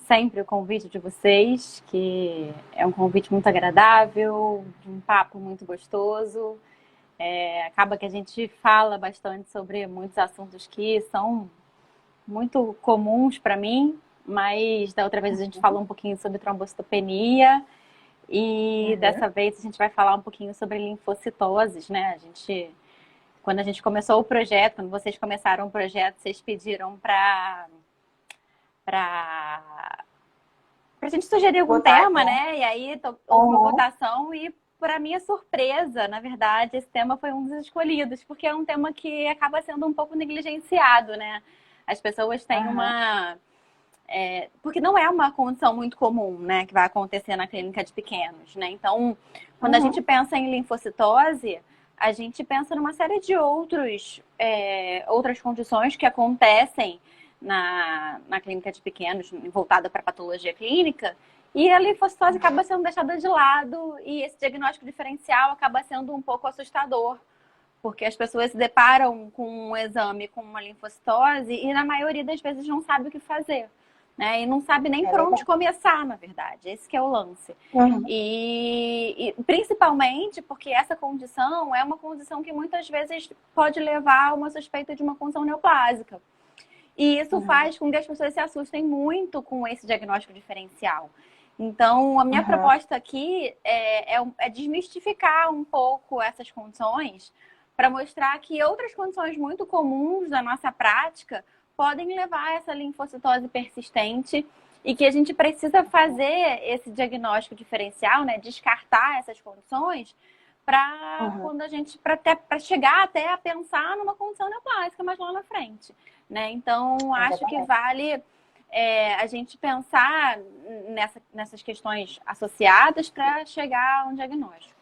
sempre o convite de vocês, que é um convite muito agradável, um papo muito gostoso. Acaba que a gente fala bastante sobre muitos assuntos que são muito comuns para mim, mas da outra vez a gente falou um pouquinho sobre trombocitopenia e Uhum. dessa vez a gente vai falar um pouquinho sobre linfocitoses, né? Quando a gente começou o projeto, quando vocês começaram o projeto, vocês pediram para a gente sugerir algum Botar tema, aqui, né? né? E aí houve uma Uhum. votação e, para minha surpresa, na verdade, esse tema foi um dos escolhidos, porque é um tema que acaba sendo um pouco negligenciado, né? As pessoas têm Aham. uma. Porque não é uma condição muito comum, né, que vai acontecer na clínica de pequenos, né? Então, quando a gente Uhum. pensa em linfocitose, a gente pensa numa série de outras condições que acontecem na clínica de pequenos, voltada para patologia clínica, e a linfocitose acaba sendo deixada de lado, e esse diagnóstico diferencial acaba sendo um pouco assustador, porque as pessoas se deparam com um exame com uma linfocitose e, na maioria das vezes, não sabe o que fazer. Né? E não sabe nem É por onde verdade. começar, na verdade. Esse que é o lance. Uhum. E principalmente porque essa condição é uma condição que muitas vezes pode levar a uma suspeita de uma condição neoplásica. E isso Uhum. faz com que as pessoas se assustem muito com esse diagnóstico diferencial. Então, a minha Uhum. proposta aqui é desmistificar um pouco essas condições para mostrar que outras condições muito comuns da nossa prática podem levar a essa linfocitose persistente e que a gente precisa fazer esse diagnóstico diferencial, né, descartar essas condições para Uhum. quando a gente para chegar até a pensar numa condição neoplásica mais lá na frente, né? Então acho que Exatamente. vale a gente pensar nessas questões associadas para chegar a um diagnóstico.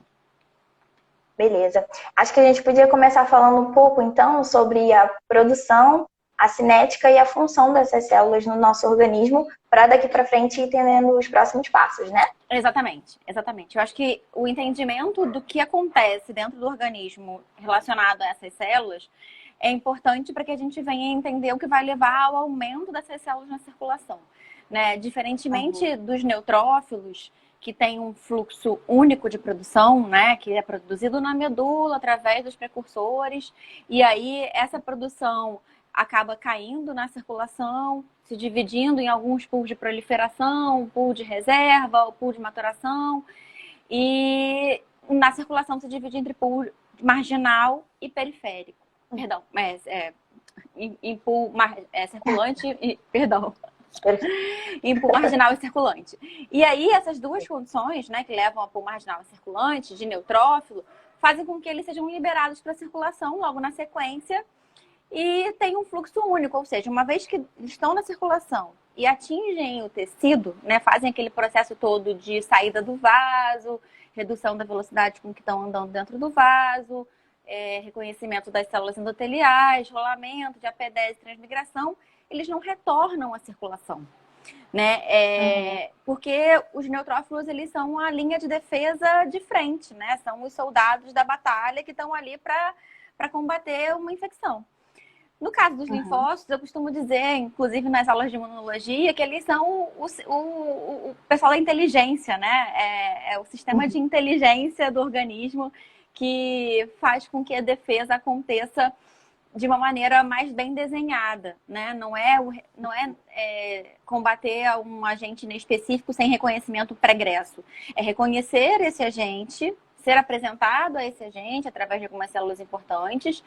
Beleza. Acho que a gente podia começar falando um pouco, então, sobre a produção, a cinética e a função dessas células no nosso organismo, para daqui para frente ir entendendo os próximos passos, né? Exatamente, exatamente. Eu acho que o entendimento do que acontece dentro do organismo relacionado a essas células é importante para que a gente venha entender o que vai levar ao aumento dessas células na circulação. Né? Uhum. Diferentemente dos neutrófilos, que tem um fluxo único de produção, né? Que é produzido na medula através dos precursores, e aí essa produção acaba caindo na circulação, se dividindo em alguns pools de proliferação, pool de reserva, o pool de maturação, e na circulação se divide entre pool marginal e periférico. Perdão, em pool circulante e, perdão, em pool marginal e circulante. E aí essas duas condições, né, que levam a pool marginal e circulante, de neutrófilo, fazem com que eles sejam liberados para a circulação logo na sequência e tem um fluxo único, ou seja, uma vez que estão na circulação e atingem o tecido, né, fazem aquele processo todo de saída do vaso, redução da velocidade com que estão andando dentro do vaso, reconhecimento das células endoteliais, rolamento de AP10 e transmigração, eles não retornam à circulação. Né? Uhum. Porque os neutrófilos eles são a linha de defesa de frente, né? São os soldados da batalha que estão ali para combater uma infecção. No caso dos Uhum. linfócitos, eu costumo dizer, inclusive nas aulas de imunologia, que eles são o pessoal da inteligência, né? É o sistema de Uhum. inteligência do organismo que faz com que a defesa aconteça de uma maneira mais bem desenhada, né? Não é combater um agente específico sem reconhecimento pregresso. É reconhecer esse agente, ser apresentado a esse agente através de algumas células importantes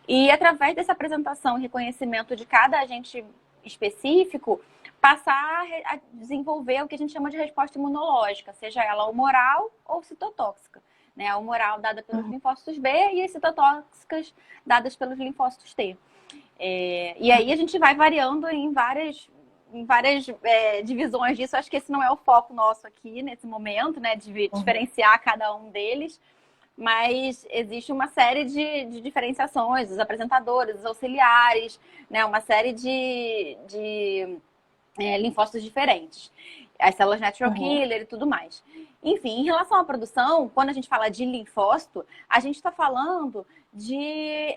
e através dessa apresentação e reconhecimento de cada agente específico, passar a desenvolver o que a gente chama de resposta imunológica, seja ela humoral ou citotóxica. Né? A humoral dada pelos Uhum. linfócitos B e as citotóxicas dadas pelos linfócitos T. E aí a gente vai variando em várias divisões disso. Acho que esse não é o foco nosso aqui nesse momento, né? De Uhum. diferenciar cada um deles. Mas existe uma série de diferenciações, os apresentadores, os auxiliares, né? Uma série de linfócitos diferentes. As células natural Uhum. killer e tudo mais. Enfim, em relação à produção, quando a gente fala de linfócito, a gente está falando de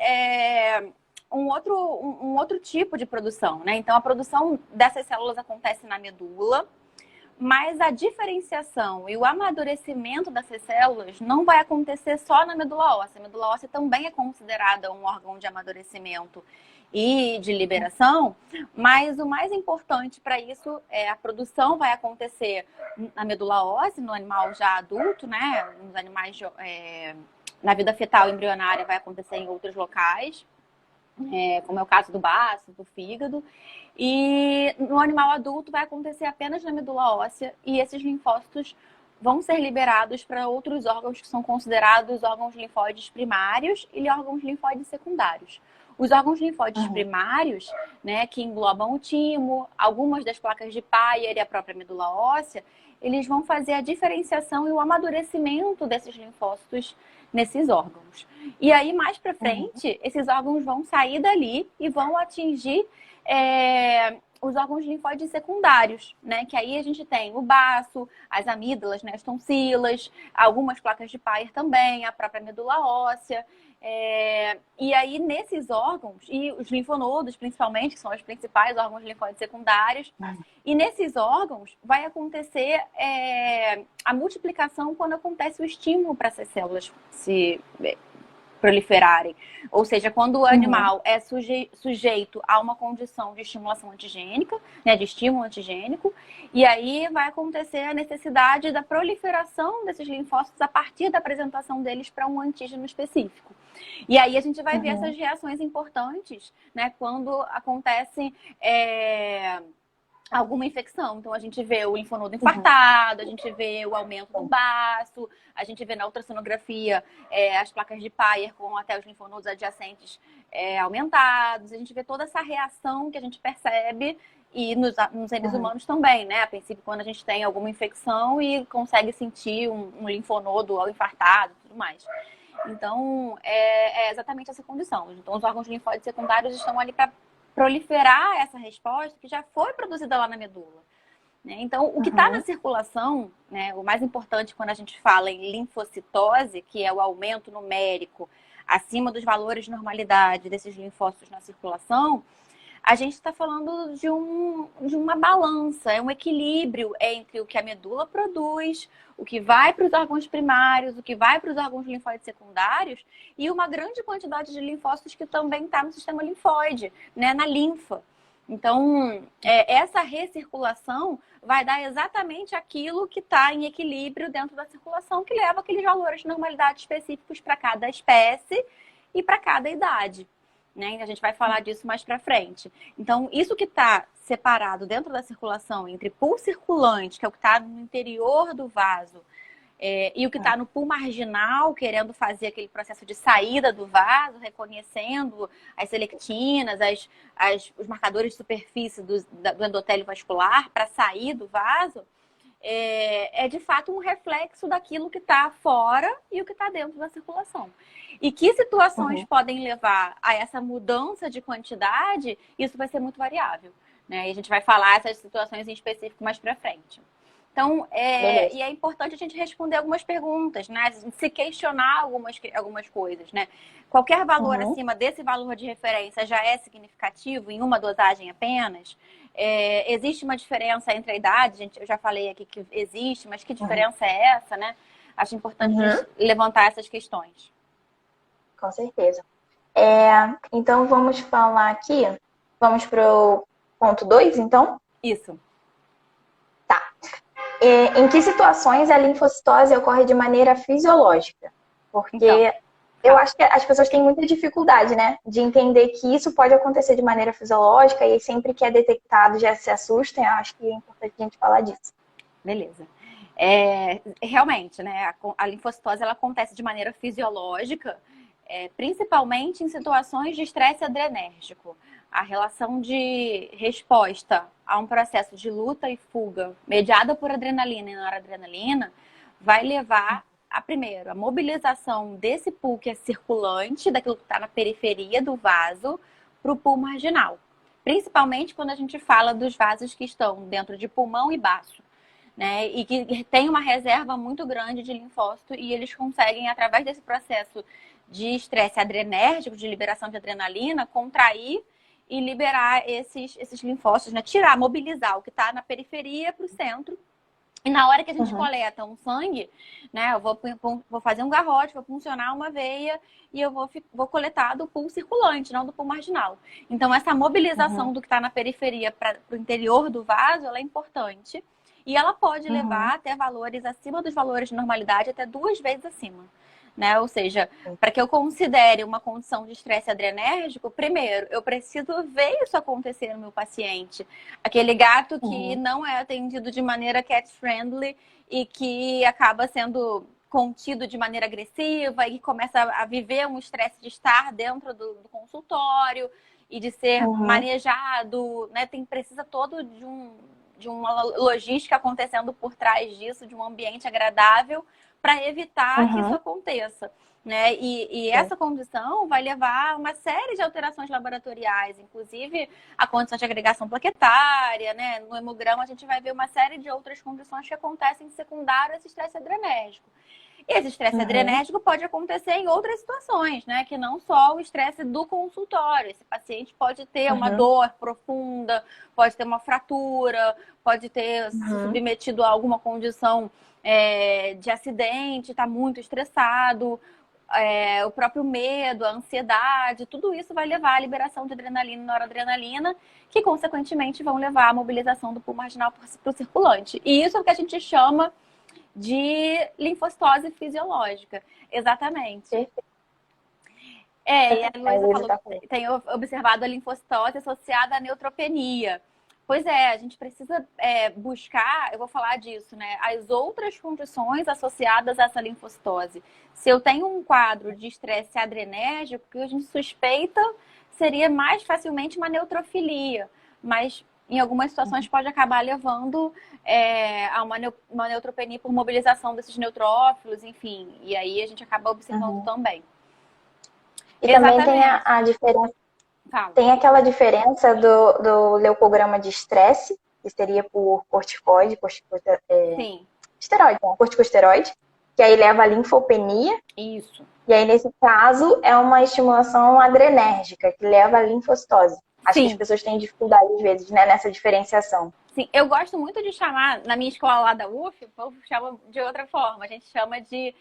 um outro tipo de produção, né? Então, a produção dessas células acontece na medula, mas a diferenciação e o amadurecimento dessas células não vai acontecer só na medula óssea. A medula óssea também é considerada um órgão de amadurecimento e de liberação, mas o mais importante para isso é a produção vai acontecer na medula óssea, no animal já adulto, né? Nos animais na vida fetal embrionária vai acontecer em outros locais, como é o caso do baço, do fígado. E no animal adulto vai acontecer apenas na medula óssea e esses linfócitos vão ser liberados para outros órgãos que são considerados órgãos linfóides primários e órgãos linfóides secundários. Os órgãos linfóides primários, né, que englobam o timo, algumas das placas de Peyer e a própria medula óssea, eles vão fazer a diferenciação e o amadurecimento desses linfócitos nesses órgãos. E aí, mais para frente, esses órgãos vão sair dali e vão atingir os órgãos linfóides secundários, né? Que aí a gente tem o baço, as amígdalas, né? As tonsilas, algumas placas de Peyer também, a própria medula óssea. E aí, nesses órgãos, e os linfonodos, principalmente, que são os principais órgãos linfóides secundários, e nesses órgãos vai acontecer a multiplicação quando acontece o estímulo para essas células se proliferarem. Ou seja, quando o animal é sujeito a uma condição de estimulação antigênica, né, de estímulo antigênico, e aí vai acontecer a necessidade da proliferação desses linfócitos a partir da apresentação deles para um antígeno específico. E aí a gente vai ver essas reações importantes, né, quando acontece alguma infecção. Então, a gente vê o linfonodo infartado, a gente vê o aumento do baço, a gente vê na ultrassonografia as placas de Peyer com até os linfonodos adjacentes aumentados. A gente vê toda essa reação que a gente percebe e nos seres humanos também, né? A princípio, quando a gente tem alguma infecção e consegue sentir um linfonodo infartado e tudo mais. Então, é exatamente essa condição. Então, os órgãos linfóides secundários estão ali para proliferar essa resposta que já foi produzida lá na medula. Né? Então, o que está na circulação, né, o mais importante quando a gente fala em linfocitose, que é o aumento numérico acima dos valores de normalidade desses linfócitos na circulação, a gente está falando de uma balança, é um equilíbrio entre o que a medula produz, o que vai para os órgãos primários, o que vai para os órgãos linfóides secundários e uma grande quantidade de linfócitos que também está no sistema linfóide, né, na linfa. Então, essa recirculação vai dar exatamente aquilo que está em equilíbrio dentro da circulação, que leva aqueles valores de normalidade específicos para cada espécie e para cada idade. Né? A gente vai falar disso mais para frente. Então, isso que está separado dentro da circulação entre pool circulante, que é o que está no interior do vaso, e o que está no pool marginal, querendo fazer aquele processo de saída do vaso, reconhecendo as selectinas, os marcadores de superfície do endotélio vascular para sair do vaso, é de fato um reflexo daquilo que está fora e o que está dentro da circulação. E que situações podem levar a essa mudança de quantidade, isso vai ser muito variável. Né? E a gente vai falar essas situações em específico mais para frente. Então, e é importante a gente responder algumas perguntas, né? Se questionar algumas coisas, né? Qualquer valor acima desse valor de referência já é significativo em uma dosagem apenas? Existe uma diferença entre a idade? Gente, eu já falei aqui que existe, mas que diferença é essa, né? Acho importante a gente levantar essas questões. Com certeza. Então, vamos falar aqui. Vamos para o ponto 2, então? Isso. Tá. Em que situações a linfocitose ocorre de maneira fisiológica? Porque eu acho que as pessoas têm muita dificuldade, né? De entender que isso pode acontecer de maneira fisiológica e sempre que é detectado já se assustam. Eu acho que é importante a gente falar disso. Beleza. Realmente, né? A linfocitose ela acontece de maneira fisiológica, principalmente em situações de estresse adrenérgico. A relação de resposta a um processo de luta e fuga mediada por adrenalina e noradrenalina vai levar primeiro, a mobilização desse pool que é circulante, daquilo que está na periferia do vaso, para o pool marginal. Principalmente quando a gente fala dos vasos que estão dentro de pulmão e baço. Né? E que tem uma reserva muito grande de linfócito e eles conseguem, através desse processo de estresse adrenérgico, de liberação de adrenalina, contrair e liberar esses linfócitos, né? Tirar, mobilizar o que está na periferia para o centro. E na hora que a gente coleta um sangue, né? Eu vou fazer um garrote, vou funcionar uma veia e eu vou coletar do pool circulante, não do pool marginal. Então, essa mobilização do que está na periferia para o interior do vaso, ela é importante. E ela pode levar até valores acima dos valores de normalidade, até 2 vezes acima. Né? Ou seja, para que eu considere uma condição de estresse adrenérgico, primeiro, eu preciso ver isso acontecer no meu paciente. Aquele gato que não é atendido de maneira cat-friendly e que acaba sendo contido de maneira agressiva e que começa a viver um estresse de estar dentro do consultório e de ser manejado, né? Precisa todo de uma logística acontecendo por trás disso, de um ambiente agradável, para evitar que isso aconteça. Né? E essa condição vai levar a uma série de alterações laboratoriais, inclusive a condição de agregação plaquetária, né? No hemograma a gente vai ver uma série de outras condições que acontecem secundário a esse estresse adrenérgico. E esse estresse adrenérgico pode acontecer em outras situações, né? Que não só o estresse do consultório. Esse paciente pode ter uma dor profunda, pode ter uma fratura, pode ter se submetido a alguma condição de acidente, está muito estressado, o próprio medo, a ansiedade, tudo isso vai levar à liberação de adrenalina e noradrenalina, que consequentemente vão levar à mobilização do pulmão marginal para o circulante. E isso é o que a gente chama de linfocitose fisiológica. Exatamente. E a Luísa falou que tem observado a linfocitose associada à neutropenia. Pois é, a gente precisa buscar, eu vou falar disso, né? As outras condições associadas a essa linfocitose. Se eu tenho um quadro de estresse adrenérgico, o que a gente suspeita seria mais facilmente uma neutrofilia, mas em algumas situações pode acabar levando a uma neutropenia por mobilização desses neutrófilos, enfim. E aí a gente acaba observando também. E também tem a diferença. Tem aquela diferença do leucograma de estresse, que seria por corticoide, esteroide, né? Corticosteroide, que aí leva a linfopenia. Isso. E aí, nesse caso, é uma estimulação adrenérgica, que leva à linfocitose. Acho que as pessoas têm dificuldade, às vezes, né, nessa diferenciação. Sim, eu gosto muito de chamar, na minha escola lá da UF, o povo chama de outra forma, a gente chama de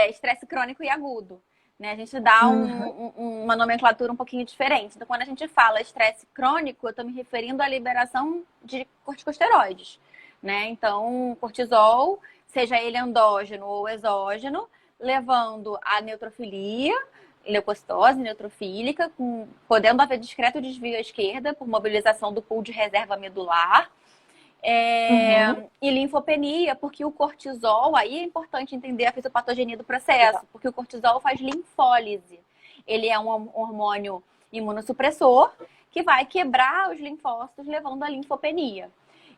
estresse crônico e agudo. Né? A gente dá uma nomenclatura um pouquinho diferente. Então, quando a gente fala estresse crônico, eu estou me referindo à liberação de corticosteroides. Né? Então, cortisol, seja ele endógeno ou exógeno, levando a neutrofilia, leucocitose neutrofílica, podendo haver discreto desvio à esquerda por mobilização do pool de reserva medular. E linfopenia, porque o cortisol, aí é importante entender a fisiopatogenia do processo, porque o cortisol faz linfólise. Ele é um hormônio imunossupressor que vai quebrar os linfócitos, levando à linfopenia.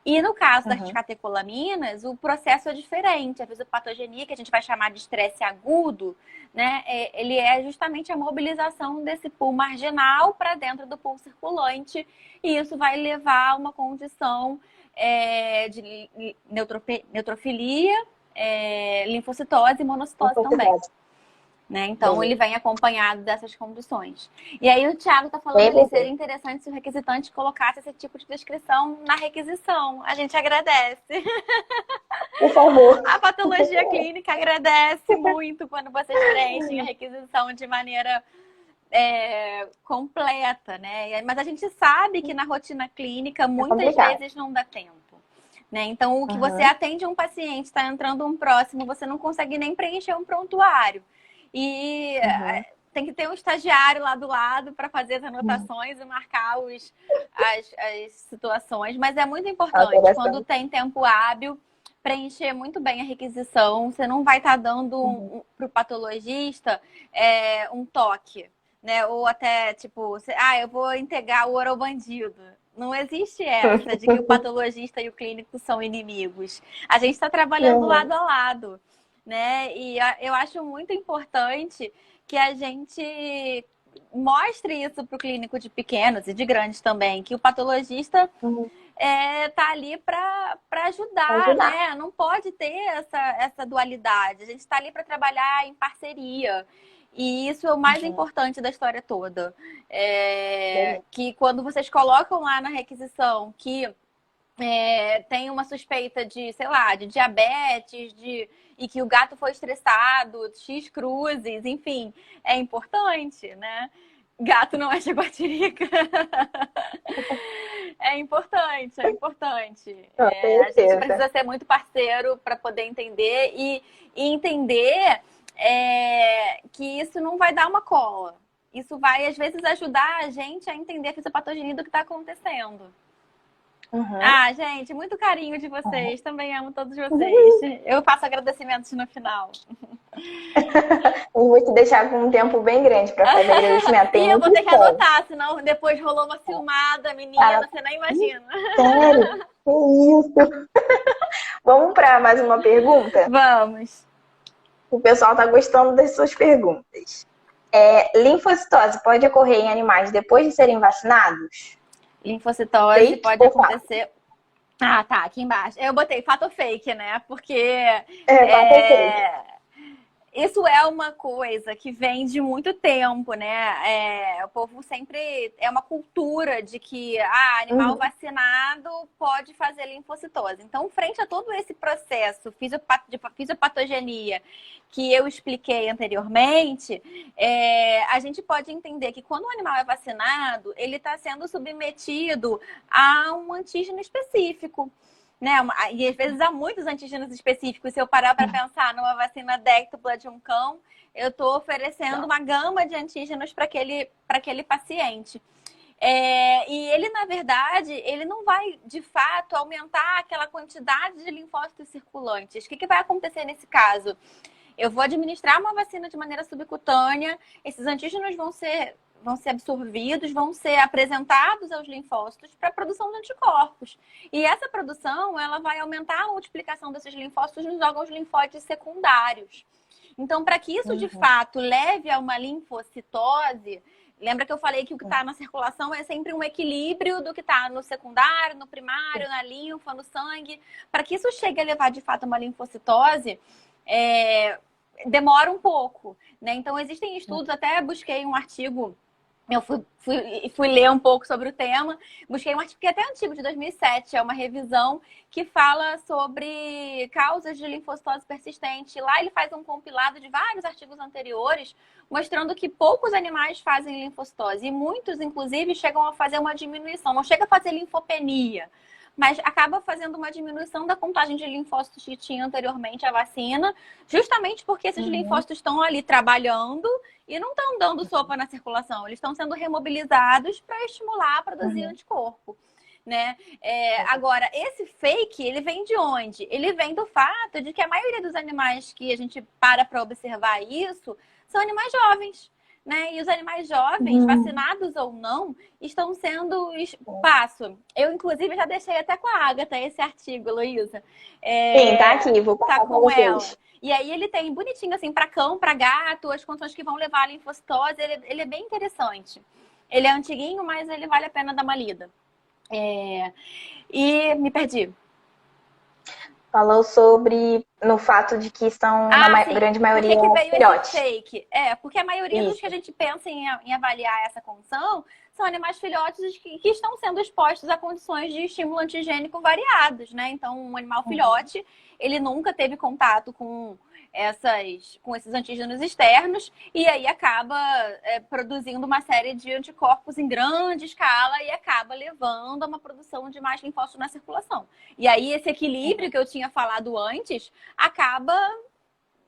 E no caso das catecolaminas, o processo é diferente. A fisiopatogenia, que a gente vai chamar de estresse agudo, né, ele é justamente a mobilização desse pool marginal para dentro do pool circulante, e isso vai levar a uma condição de neutrofilia, linfocitose e monocitose também. Né? Então, ele vem acompanhado dessas condições. E aí, o Thiago está falando que seria interessante se o requisitante colocasse esse tipo de descrição na requisição. A gente agradece. Por favor. A patologia clínica agradece muito quando vocês preenchem a requisição de maneira completa, né? Mas a gente sabe que na rotina clínica muitas vezes não dá tempo. Né? Então, o que você atende um paciente, está entrando um próximo, você não consegue nem preencher um prontuário. E tem que ter um estagiário lá do lado para fazer as anotações e marcar as situações. Mas é muito importante, quando tem tempo hábil, preencher muito bem a requisição. Você não vai estar dando para o patologista um toque. Né? Ou até, tipo, eu vou integrar o orobandido. Não existe essa de que o patologista e o clínico são inimigos. A gente está trabalhando lado a lado. Né? E eu acho muito importante que a gente mostre isso para o clínico de pequenos e de grandes também, que o patologista tá ali para ajudar, né? Não pode ter essa dualidade. A gente está ali para trabalhar em parceria. E isso é o mais importante da história toda. Que quando vocês colocam lá na requisição que tem uma suspeita de, sei lá, de diabetes, e que o gato foi estressado, X cruzes, enfim, é importante, né? Gato não é jaguatirica. É importante, é importante. A gente precisa ser muito parceiro para poder entender e entender que isso não vai dar uma cola. Isso vai, às vezes, ajudar a gente a entender a fisiopatogenia do que está acontecendo. Gente, muito carinho de vocês. Também amo todos vocês. Eu faço agradecimentos no final. Eu vou te deixar com um tempo bem grande para fazer agradecimento. E eu vou ter que anotar, senão depois rolou uma filmada, menina, você nem imagina. Sério? Que isso? Vamos para mais uma pergunta? Vamos. O pessoal está gostando das suas perguntas. Linfocitose pode ocorrer em animais depois de serem vacinados? Linfocitose pode acontecer... Ah, tá, aqui embaixo. Eu botei fato fake, né? Porque... fato fake. Isso é uma coisa que vem de muito tempo, né? O povo sempre... É uma cultura de que animal vacinado pode fazer linfocitose. Então, frente a todo esse processo de fisiopatogenia que eu expliquei anteriormente, a gente pode entender que quando o animal é vacinado, ele está sendo submetido a um antígeno específico. Né? E às vezes há muitos antígenos específicos. Se eu parar para pensar numa vacina déctupla de um cão, eu estou oferecendo uma gama de antígenos para aquele paciente. E ele, na verdade, ele não vai, de fato, aumentar aquela quantidade de linfócitos circulantes. O que vai acontecer nesse caso? Eu vou administrar uma vacina de maneira subcutânea, esses antígenos vão ser absorvidos, vão ser apresentados aos linfócitos para a produção de anticorpos. E essa produção, ela vai aumentar a multiplicação desses linfócitos nos órgãos linfóides secundários. Então, para que isso, de fato, leve a uma linfocitose, lembra que eu falei que o que está na circulação é sempre um equilíbrio do que está no secundário, no primário, na linfa, no sangue. Para que isso chegue a levar, de fato, a uma linfocitose, demora um pouco, né? Então, existem estudos, até busquei um artigo, eu fui ler um pouco sobre o tema, busquei um artigo que é até antigo, de 2007, é uma revisão que fala sobre causas de linfocitose persistente. Lá ele faz um compilado de vários artigos anteriores, mostrando que poucos animais fazem linfocitose, e muitos, inclusive, chegam a fazer uma diminuição, não chega a fazer linfopenia, mas acaba fazendo uma diminuição da contagem de linfócitos que tinha anteriormente à vacina, justamente porque esses linfócitos estão ali trabalhando e não estão dando sopa na circulação. Eles estão sendo remobilizados para estimular a produzir anticorpo, né? Agora, esse fake, ele vem de onde? Ele vem do fato de que a maioria dos animais que a gente para observar isso são animais jovens. Né? E os animais jovens, vacinados ou não, estão sendo espaço. Eu, inclusive, já deixei até com a Agatha esse artigo, Heloísa. Sim, tá aqui, vou passar com ela. vocês. E aí ele tem bonitinho, assim, para cão, para gato, as condições que vão levar a linfocitose. Ele é bem interessante. Ele é antiguinho, mas ele vale a pena dar uma lida. E me perdi. Falou sobre no fato de que são, na grande maioria, por que veio filhotes. Esse fake? Porque a maioria dos que a gente pensa em avaliar essa condição são animais filhotes que estão sendo expostos a condições de estímulo antigênico variados, né? Então, um animal filhote, ele nunca teve contato com esses antígenos externos e aí acaba produzindo uma série de anticorpos em grande escala e acaba levando a uma produção de mais linfócitos na circulação. E aí esse equilíbrio que eu tinha falado antes acaba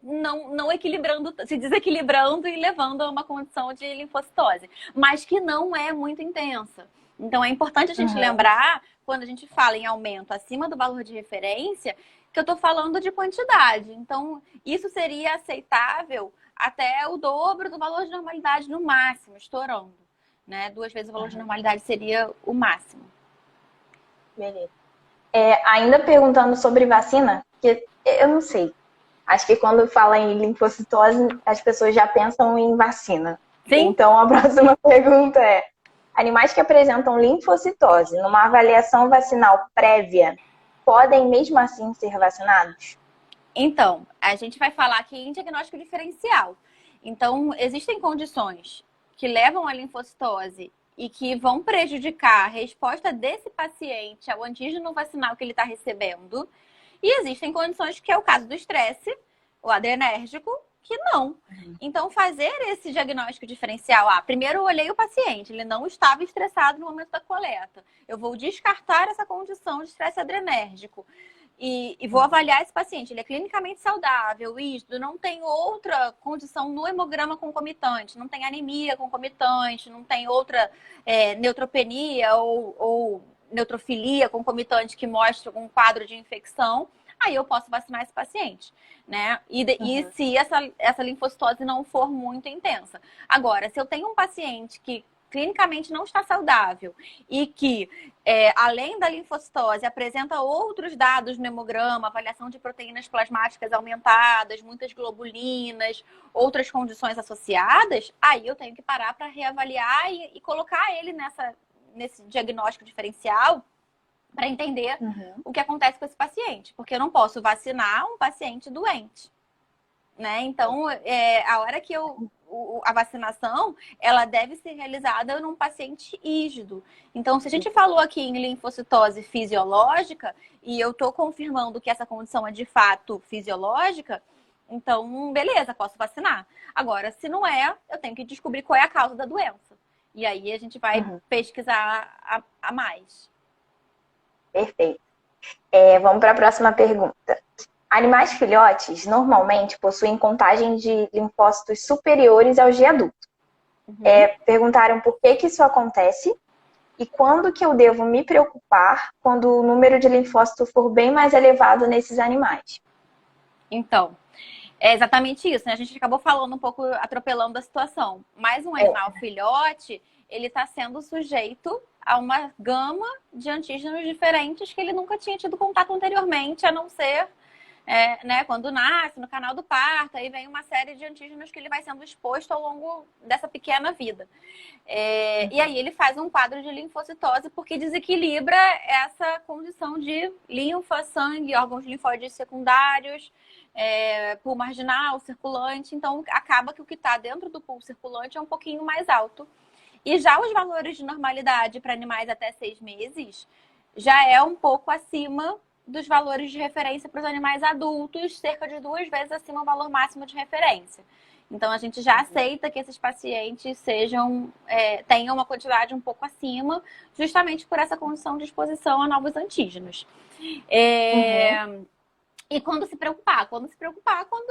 não equilibrando, se desequilibrando e levando a uma condição de linfocitose, mas que não é muito intensa. Então é importante a gente lembrar, quando a gente fala em aumento acima do valor de referência, que eu estou falando de quantidade. Então, isso seria aceitável até o dobro do valor de normalidade no máximo, estourando. Né? 2 vezes o valor de normalidade seria o máximo. Beleza. Ainda perguntando sobre vacina, que eu não sei. Acho que quando fala em linfocitose, as pessoas já pensam em vacina. Sim. Então, a próxima pergunta é: animais que apresentam linfocitose numa avaliação vacinal prévia podem mesmo assim ser vacinados? Então, a gente vai falar aqui em diagnóstico diferencial. Então, existem condições que levam à linfocitose e que vão prejudicar a resposta desse paciente ao antígeno vacinal que ele está recebendo. E existem condições, que é o caso do estresse, o adrenérgico, que não. Então, fazer esse diagnóstico diferencial, primeiro eu olhei o paciente, ele não estava estressado no momento da coleta. Eu vou descartar essa condição de estresse adrenérgico. E vou avaliar esse paciente. Ele é clinicamente saudável, rígido, não tem outra condição no hemograma concomitante, não tem anemia concomitante, não tem outra neutropenia ou neutrofilia concomitante que mostra um quadro de infecção. Aí eu posso vacinar esse paciente, né? E se essa linfocitose não for muito intensa. Agora, se eu tenho um paciente que clinicamente não está saudável e que, além da linfocitose, apresenta outros dados no hemograma, avaliação de proteínas plasmáticas aumentadas, muitas globulinas, outras condições associadas, aí eu tenho que parar para reavaliar e colocar ele nesse diagnóstico diferencial para entender o que acontece com esse paciente. Porque eu não posso vacinar um paciente doente, né? Então, a hora que a vacinação, ela deve ser realizada num paciente rígido. Então, se a gente falou aqui em linfocitose fisiológica, e eu estou confirmando que essa condição é de fato fisiológica, então, beleza, posso vacinar. Agora, se não é, eu tenho que descobrir qual é a causa da doença. E aí a gente vai pesquisar a mais. Perfeito. Vamos para a próxima pergunta. Animais filhotes normalmente possuem contagem de linfócitos superiores aos de adulto. Perguntaram por que isso acontece e quando que eu devo me preocupar quando o número de linfócitos for bem mais elevado nesses animais. Então, é exatamente isso, né? A gente acabou falando um pouco, atropelando a situação. Mas um animal filhote, ele está sendo sujeito a uma gama de antígenos diferentes que ele nunca tinha tido contato anteriormente, a não ser né, quando nasce, no canal do parto, aí vem uma série de antígenos que ele vai sendo exposto ao longo dessa pequena vida. E aí ele faz um quadro de linfocitose porque desequilibra essa condição de linfa, sangue, órgãos linfóides secundários, pool marginal, circulante. Então, acaba que o que está dentro do pool circulante é um pouquinho mais alto. E já os valores de normalidade para animais até 6 meses já é um pouco acima dos valores de referência para os animais adultos, cerca de 2 vezes acima do valor máximo de referência. Então, a gente já aceita que esses pacientes tenham uma quantidade um pouco acima, justamente por essa condição de exposição a novos antígenos. E quando se preocupar? Quando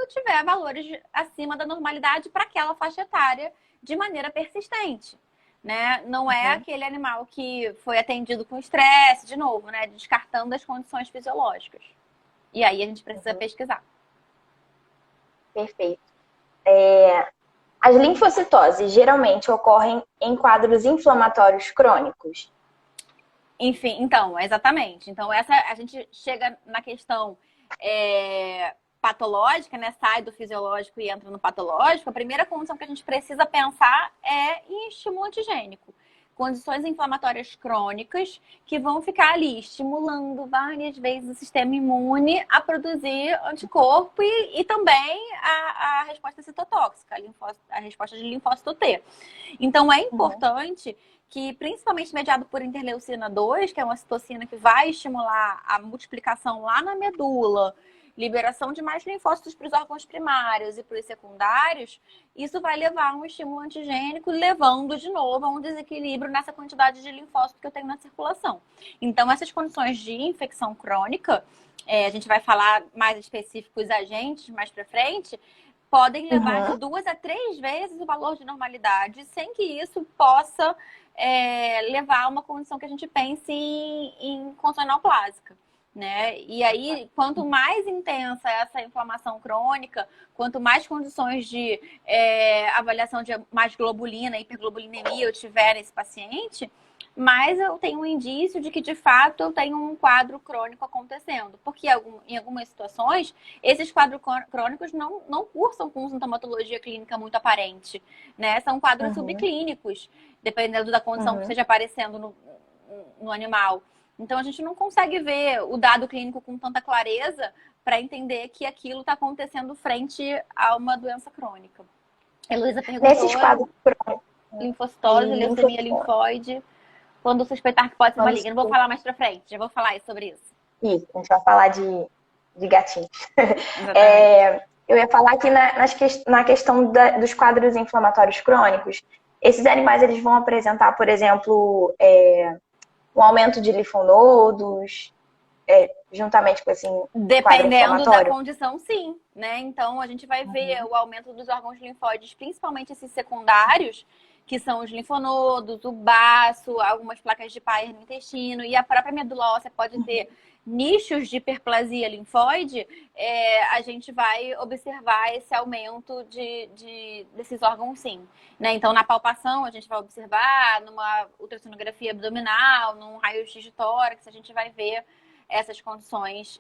tiver valores acima da normalidade para aquela faixa etária de maneira persistente. Né? Não é aquele animal que foi atendido com estresse, de novo, né? Descartando as condições fisiológicas. E aí a gente precisa pesquisar. Perfeito. As linfocitoses geralmente ocorrem em quadros inflamatórios crônicos? Enfim, então, exatamente. Então, a gente chega na questão patológica, né? Sai do fisiológico e entra no patológico. A primeira condição que a gente precisa pensar é em estímulo antigênico. Condições inflamatórias crônicas que vão ficar ali estimulando várias vezes o sistema imune a produzir anticorpo e também a resposta citotóxica, a resposta de linfócito T. Então, é importante que, principalmente mediado por interleucina 2, que é uma citocina que vai estimular a multiplicação lá na medula, liberação de mais linfócitos para os órgãos primários e para os secundários, isso vai levar a um estímulo antigênico, levando de novo a um desequilíbrio nessa quantidade de linfócito que eu tenho na circulação. Então, essas condições de infecção crônica, a gente vai falar mais específicos agentes mais para frente, podem levar de 2 a 3 vezes o valor de normalidade, sem que isso possa levar a uma condição que a gente pense em consonanoplásica. Né? E aí, quanto mais intensa essa inflamação crônica, quanto mais condições de avaliação de mais globulina, hiperglobulinemia eu tiver nesse paciente, mais eu tenho um indício de que, de fato, eu tenho um quadro crônico acontecendo. Porque em algumas situações, esses quadros crônicos não cursam com sintomatologia clínica muito aparente. Né? São quadros subclínicos, dependendo da condição que esteja aparecendo no animal. Então, a gente não consegue ver o dado clínico com tanta clareza para entender que aquilo está acontecendo frente a uma doença crônica. Heloísa Nesses perguntou, quadros crônicos linfocitose, de leucemia linfocitose, linfóide, quando suspeitar que pode ser quando maligno. Não vou falar mais pra frente, já vou falar sobre isso. isso, a gente vai falar de gatinhos. Exatamente. Eu ia falar que na questão dos quadros inflamatórios crônicos, esses animais eles vão apresentar, por exemplo, um aumento de linfonodos, juntamente com esse quadro Dependendo da inflamatório. condição, sim, né? Então a gente vai ver o aumento dos órgãos linfóides, principalmente esses secundários, que são os linfonodos, o baço, algumas placas de Peyerl no intestino, e a própria medula óssea pode ter nichos de hiperplasia linfóide, a gente vai observar esse aumento desses órgãos, sim. Né? Então, na palpação, a gente vai observar, numa ultrassonografia abdominal, num raio-x de tórax, a gente vai ver essas condições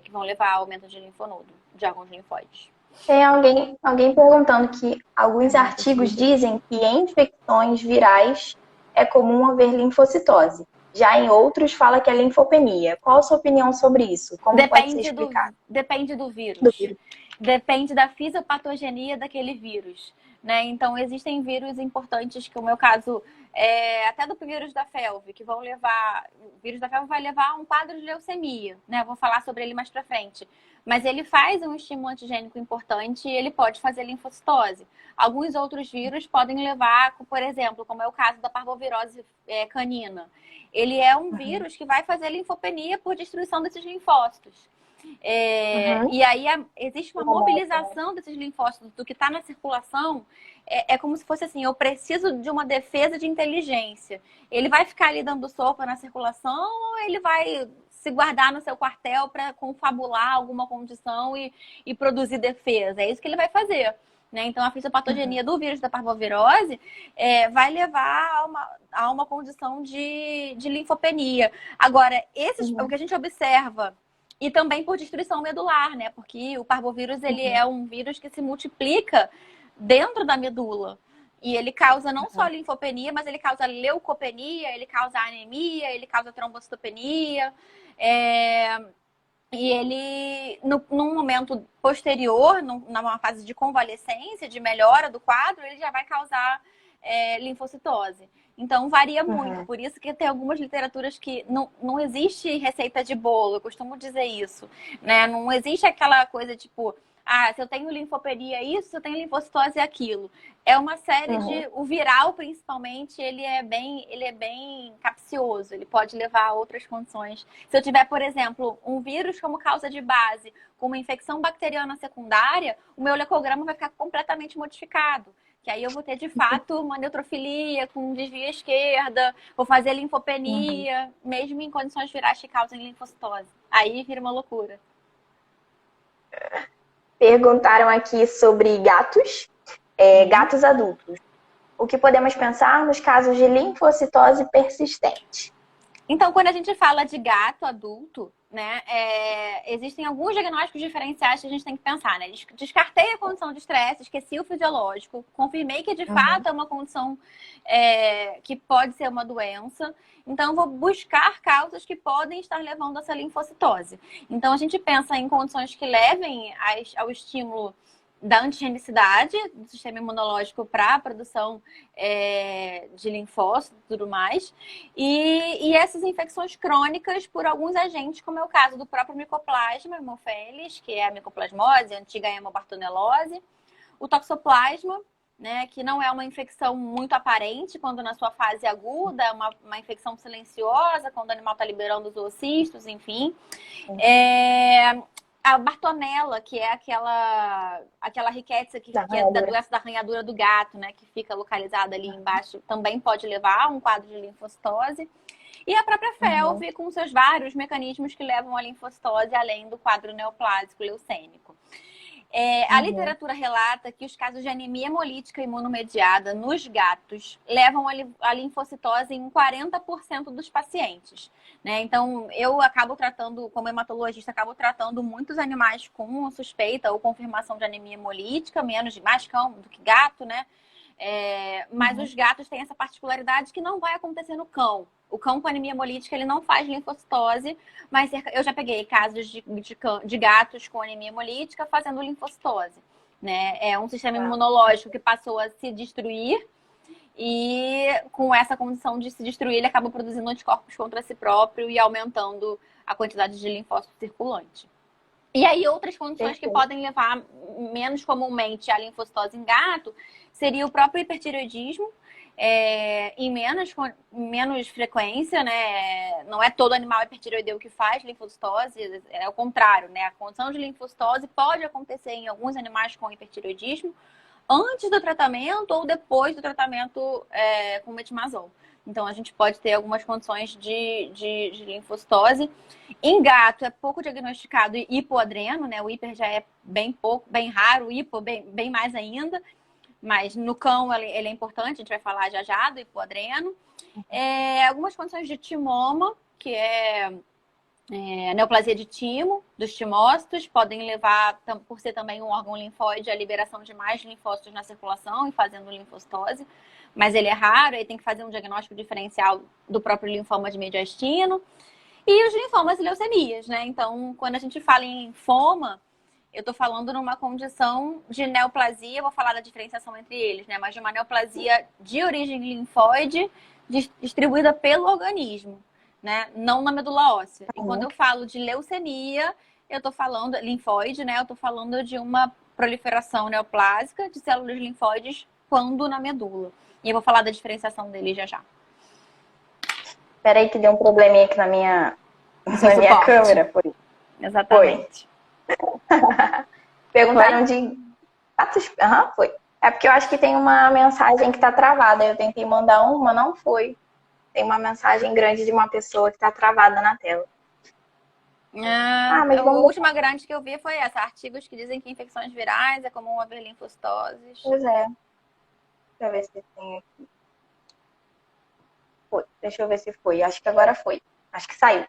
que vão levar ao aumento de linfonodo, de órgãos linfóides. Tem alguém perguntando que alguns artigos dizem que em infecções virais é comum haver linfocitose. Já em outros fala que é linfopenia. Qual a sua opinião sobre isso? Como pode ser explicado? Depende do vírus. Depende da fisiopatogenia daquele vírus. Né? Então, existem vírus importantes, que o meu caso até do vírus da felve, que vão levar... O vírus da felve vai levar a um quadro de leucemia, né? Vou falar sobre ele mais pra frente. Mas ele faz um estímulo antigênico importante e ele pode fazer linfocitose. Alguns outros vírus podem levar, por exemplo, como é o caso da parvovirose canina. Ele é um vírus que vai fazer linfopenia por destruição desses linfócitos. E aí existe uma mobilização desses linfócitos do que está na circulação. É como se fosse assim, eu preciso de uma defesa de inteligência. Ele vai ficar ali dando sopa na circulação ou ele vai se guardar no seu quartel para confabular alguma condição e produzir defesa? É isso que ele vai fazer. Né? Então, a fisiopatogenia do vírus da parvovirose vai levar a uma condição de linfopenia. Agora, o que a gente observa, e também por destruição medular, né? Porque o parvovírus ele é um vírus que se multiplica dentro da medula. E ele causa não só linfopenia, mas ele causa leucopenia, ele causa anemia, ele causa trombocitopenia. E ele, num momento posterior, numa fase de convalescência, de melhora do quadro, ele já vai causar linfocitose. Então, varia muito. Por isso que tem algumas literaturas que não existe receita de bolo. Eu costumo dizer isso. Né? Não existe aquela coisa tipo... se eu tenho linfopenia isso, se eu tenho linfocitose aquilo. É uma série de... O viral, principalmente, ele é bem capcioso. Ele pode levar a outras condições. Se eu tiver, por exemplo, um vírus como causa de base, com uma infecção bacteriana secundária, o meu leucograma vai ficar completamente modificado. Que aí eu vou ter, de fato, uma neutrofilia com desvio à esquerda, vou fazer linfopenia, mesmo em condições virais que causem linfocitose. Aí vira uma loucura. Perguntaram aqui sobre gatos, gatos adultos. O que podemos pensar nos casos de linfocitose persistente? Então, quando a gente fala de gato adulto, né, existem alguns diagnósticos diferenciais que a gente tem que pensar, né? Descartei a condição de estresse, esqueci o fisiológico, confirmei que de fato é uma condição que pode ser uma doença. Então, vou buscar causas que podem estar levando a essa linfocitose. Então, a gente pensa em condições que levem ao estímulo da antigenicidade do sistema imunológico para a produção de linfócitos e tudo mais. E essas infecções crônicas por alguns agentes, como é o caso do próprio Mycoplasma haemophilus, que é a micoplasmose, a antiga hemobartonelose, o toxoplasma, né, que não é uma infecção muito aparente quando na sua fase aguda, é uma infecção silenciosa, quando o animal está liberando os oocistos, enfim. A Bartonella, que é aquela rickettsia que é da doença da arranhadura do gato, né? Que fica localizada ali embaixo, também pode levar a um quadro de linfocitose. E a própria felve, com seus vários mecanismos que levam à linfocitose, além do quadro neoplásico leucêmico. A literatura relata que os casos de anemia hemolítica imunomediada nos gatos levam à linfocitose em 40% dos pacientes. Né? Então, eu acabo tratando, como hematologista, acabo tratando muitos animais com suspeita ou confirmação de anemia hemolítica, mais cão do que gato, né? Mas os gatos têm essa particularidade que não vai acontecer no cão. O cão com anemia hemolítica, ele não faz linfocitose, mas eu já peguei casos de gatos com anemia hemolítica fazendo linfocitose. né? É um sistema imunológico que passou a se destruir e com essa condição de se destruir, ele acaba produzindo anticorpos contra si próprio e aumentando a quantidade de linfócito circulante. E aí, outras condições que podem levar menos comumente à linfocitose em gato seria o próprio hipertireoidismo, em menos frequência, né? Não é todo animal hipertireoideu que faz linfocitose, é o contrário, né? A condição de linfocitose pode acontecer em alguns animais com hipertireoidismo antes do tratamento ou depois do tratamento com metimazol. Então, a gente pode ter algumas condições de linfocitose. Em gato, é pouco diagnosticado hipoadreno, né? O hiper já é bem pouco, bem raro, o hipo bem mais ainda. Mas no cão ele é importante, a gente vai falar já do hipoadreno. Algumas condições de timoma, que é a neoplasia de timo, dos timócitos, podem levar, por ser também um órgão linfóide, à liberação de mais linfócitos na circulação e fazendo linfocitose. Mas ele é raro, aí tem que fazer um diagnóstico diferencial do próprio linfoma de mediastino. E os linfomas e leucemias, né? Então, quando a gente fala em linfoma, eu estou falando numa condição de neoplasia, vou falar da diferenciação entre eles, né? Mas de uma neoplasia de origem linfóide distribuída pelo organismo, né? Não na medula óssea. E quando eu falo de leucemia, eu estou falando, linfóide, né? Eu estou falando de uma proliferação neoplásica de células linfóides quando na medula. E eu vou falar da diferenciação deles já. Peraí que deu um probleminha aqui na minha câmera. Foi. Exatamente. Perguntaram de gatos. Foi. É porque eu acho que tem uma mensagem que tá travada. Eu tentei mandar uma, não foi. Tem uma mensagem grande de uma pessoa que tá travada na tela. Mas a última grande que eu vi foi essa. Artigos que dizem que infecções virais é comum haver linfocitoses. Pois é. Deixa eu ver se tem aqui. Foi. Deixa eu ver se foi. Acho que agora foi. Acho que saiu.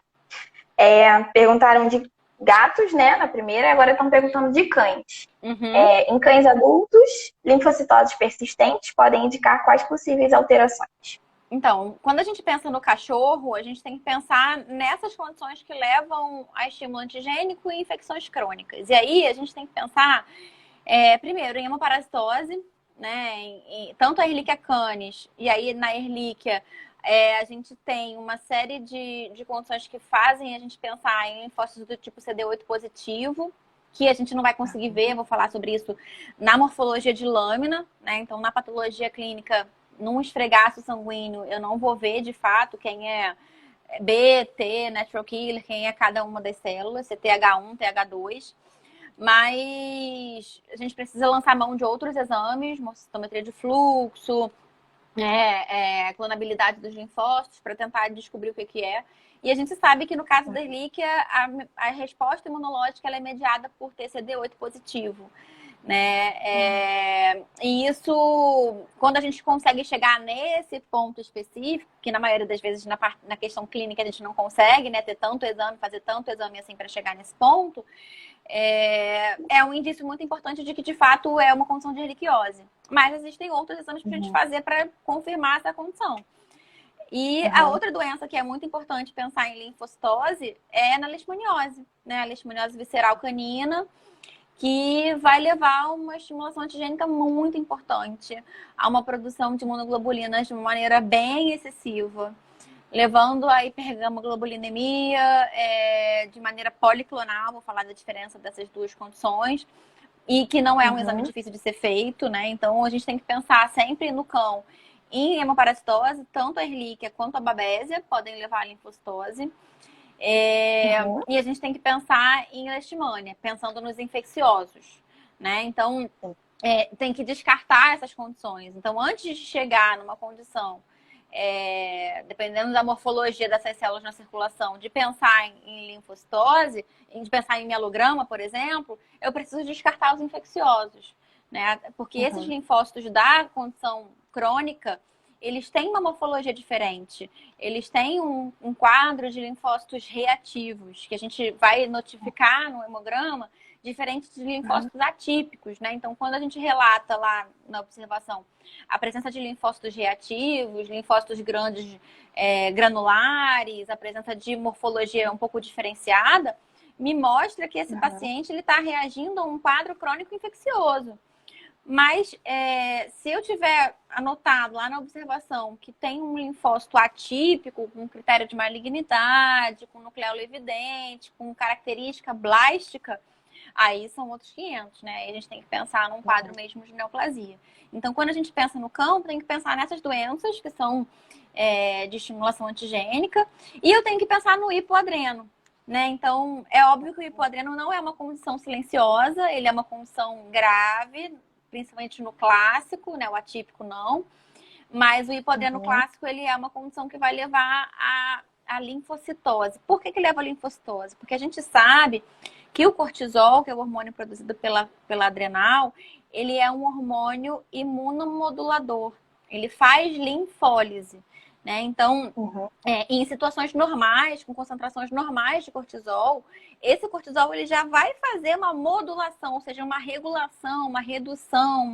Perguntaram de gatos, né, na primeira, e agora estão perguntando de cães. Em cães adultos, linfocitoses persistentes podem indicar quais possíveis alterações? Então, quando a gente pensa no cachorro, a gente tem que pensar nessas condições que levam a estímulo antigênico e infecções crônicas. E aí, a gente tem que pensar, primeiro, em hemoparasitose, né, tanto a Ehrlichia canis, e aí na Ehrlichia, a gente tem uma série de condições que fazem a gente pensar em linfócitos do tipo CD8 positivo, que a gente não vai conseguir ver, vou falar sobre isso na morfologia de lâmina, né? Então, na patologia clínica, num esfregaço sanguíneo, eu não vou ver de fato quem é B, T, natural killer, quem é cada uma das células, se é TH1, TH2. Mas a gente precisa lançar mão de outros exames, citometria de fluxo, clonabilidade dos linfócitos, para tentar descobrir o que é. E a gente sabe que no caso da Ehrlichia, a resposta imunológica ela é mediada por TCD8 positivo. Né? E isso, quando a gente consegue chegar nesse ponto específico, que na maioria das vezes na questão clínica a gente não consegue, né, ter tanto exame, fazer tanto exame assim para chegar nesse ponto, é um indício muito importante de que de fato é uma condição de erliquiose. Mas existem outros exames para a gente fazer para confirmar essa condição. E a outra doença que é muito importante pensar em linfocitose é na leishmaniose, né? A leishmaniose visceral canina, que vai levar a uma estimulação antigênica muito importante, a uma produção de imunoglobulinas de uma maneira bem excessiva, levando a hipergamoglobulinemia de maneira policlonal, vou falar da diferença dessas duas condições, e que não é um exame difícil de ser feito, né? Então, a gente tem que pensar sempre no cão em hemoparasitose, tanto a Ehrlichia quanto a Babesia podem levar à linfocitose. E a gente tem que pensar em leishmania, pensando nos infecciosos, né? Então, tem que descartar essas condições. Então, antes de chegar numa condição, dependendo da morfologia dessas células na circulação, de pensar em linfocitose, de pensar em mielograma, por exemplo, eu preciso descartar os infecciosos, né? Porque esses linfócitos da condição crônica, eles têm uma morfologia diferente. Eles têm um quadro de linfócitos reativos, que a gente vai notificar no hemograma, diferente de linfócitos atípicos, né? Então, quando a gente relata lá na observação a presença de linfócitos reativos, linfócitos grandes, granulares, a presença de morfologia um pouco diferenciada, me mostra que esse paciente está reagindo a um quadro crônico infeccioso. Mas se eu tiver anotado lá na observação que tem um linfócito atípico, com critério de malignidade, com nucleolo evidente, com característica blástica, aí são outros 500, né? E a gente tem que pensar num quadro mesmo de neoplasia. Então, quando a gente pensa no campo, tem que pensar nessas doenças que são de estimulação antigênica, e eu tenho que pensar no hipoadreno, né? Então, é óbvio que o hipoadreno não é uma condição silenciosa, ele é uma condição grave, principalmente no clássico, né? O atípico não. Mas o hipoadreno clássico, ele é uma condição que vai levar a linfocitose. Por que leva a linfocitose? Porque a gente sabe que o cortisol, que é o hormônio produzido pela adrenal, ele é um hormônio imunomodulador. Ele faz linfólise, né? Então, em situações normais, com concentrações normais de cortisol, esse cortisol ele já vai fazer uma modulação, ou seja, uma regulação, uma redução,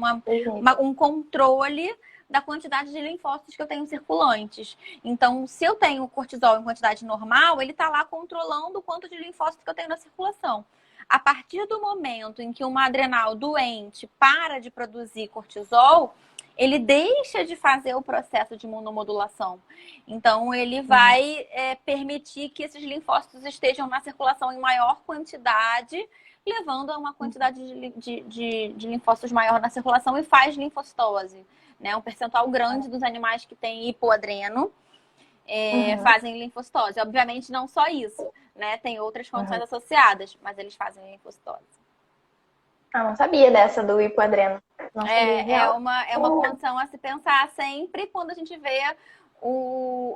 um controle da quantidade de linfócitos que eu tenho circulantes. Então, se eu tenho cortisol em quantidade normal, ele está lá controlando o quanto de linfócitos que eu tenho na circulação. A partir do momento em que uma adrenal doente para de produzir cortisol, ele deixa de fazer o processo de imunomodulação. Então, ele vai permitir que esses linfócitos estejam na circulação em maior quantidade, levando a uma quantidade de linfócitos maior na circulação e faz linfocitose. Né? Um percentual grande dos animais que têm hipoadreno fazem linfocitose. Obviamente, não só isso, né? Tem outras condições associadas, mas eles fazem linfocitose. Ah, não sabia dessa do hipoadreno. Não sabia é uma condição a se pensar sempre quando a gente vê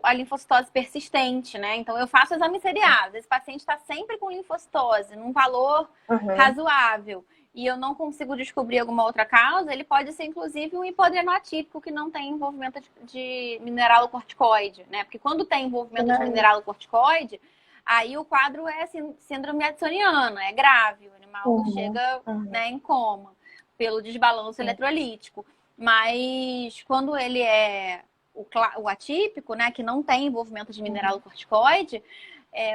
a linfocitose persistente, né? Então, eu faço exame seriado. Esse paciente está sempre com linfocitose, num valor razoável, e eu não consigo descobrir alguma outra causa, ele pode ser, inclusive, um hipoadreno atípico que não tem envolvimento de mineralocorticoide, né? Porque quando tem envolvimento de mineralocorticoide, aí o quadro é síndrome addisoniana, é grave, o animal chega né, em coma pelo desbalanço eletrolítico. Mas quando ele é o atípico, né, que não tem envolvimento de mineralocorticoide,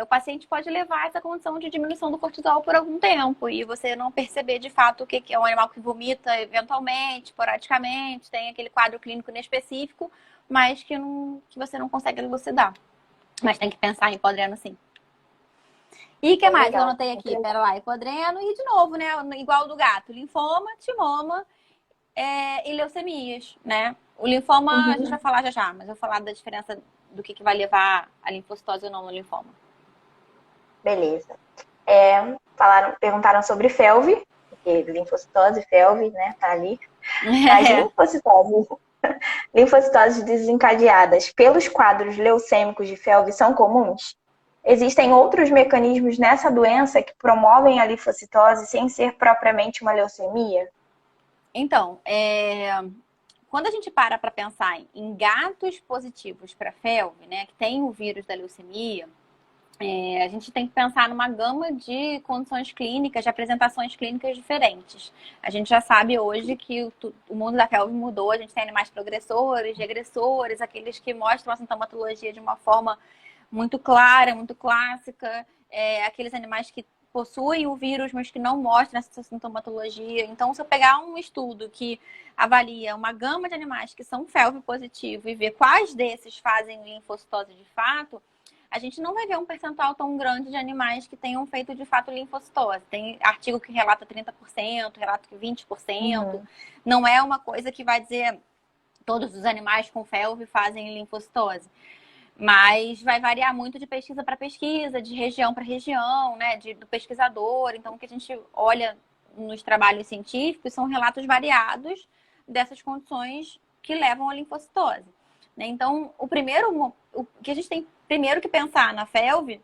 o paciente pode levar a essa condição de diminuição do cortisol por algum tempo e você não perceber de fato o que é um animal que vomita eventualmente, esporadicamente, tem aquele quadro clínico inespecífico, mas que você não consegue elucidar. Mas tem que pensar em hipoadreno sim. E o que mais eu anotei aqui? Pera lá, hipodreno e de novo, né? Igual do gato, linfoma, timoma e leucemias, né? O linfoma a gente vai falar já, mas eu vou falar da diferença do que vai levar a linfocitose ou não no linfoma. Beleza. Perguntaram sobre FeLV, porque linfocitose, FeLV, né? Tá ali. As linfocitoses desencadeadas pelos quadros leucêmicos de FeLV são comuns? Existem outros mecanismos nessa doença que promovem a linfocitose sem ser propriamente uma leucemia? Então, quando a gente para pensar em gatos positivos para FeLV, né, que tem o vírus da leucemia, a gente tem que pensar numa gama de condições clínicas, de apresentações clínicas diferentes. A gente já sabe hoje que o mundo da FeLV mudou, a gente tem animais progressores, regressores, aqueles que mostram a sintomatologia de uma forma muito clara, muito clássica, aqueles animais que possuem o vírus, mas que não mostram essa sintomatologia. Então, se eu pegar um estudo que avalia uma gama de animais que são FeLV positivo e ver quais desses fazem linfocitose de fato, a gente não vai ver um percentual tão grande de animais que tenham feito de fato linfocitose. Tem artigo que relata 30%, relata que 20%. Não é uma coisa que vai dizer todos os animais com FeLV fazem linfocitose. Mas vai variar muito de pesquisa para pesquisa, de região para região, né? Do pesquisador. Então, o que a gente olha nos trabalhos científicos são relatos variados dessas condições que levam à linfocitose. Né? Então, o que a gente tem primeiro que pensar na FeLV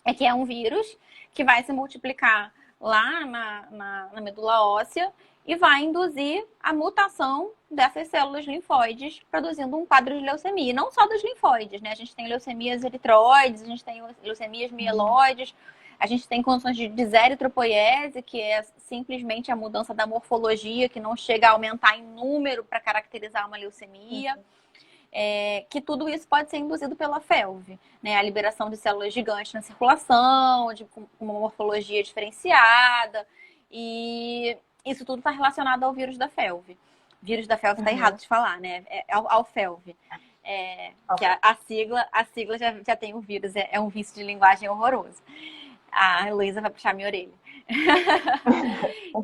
é que é um vírus que vai se multiplicar lá na medula óssea e vai induzir a mutação dessas células linfóides, produzindo um quadro de leucemia. E não só dos linfóides, né? A gente tem leucemias eritroides, a gente tem leucemias mieloides, a gente tem condições de deseritropoiese, que é simplesmente a mudança da morfologia, que não chega a aumentar em número para caracterizar uma leucemia. que tudo isso pode ser induzido pela FeLV, né? A liberação de células gigantes na circulação, com uma morfologia diferenciada, e isso tudo está relacionado ao vírus da FeLV. Vírus da FeLV está errado de falar, né? Ao FeLV. Que a sigla já tem o vírus, é um vício de linguagem horroroso. A Luísa vai puxar minha orelha.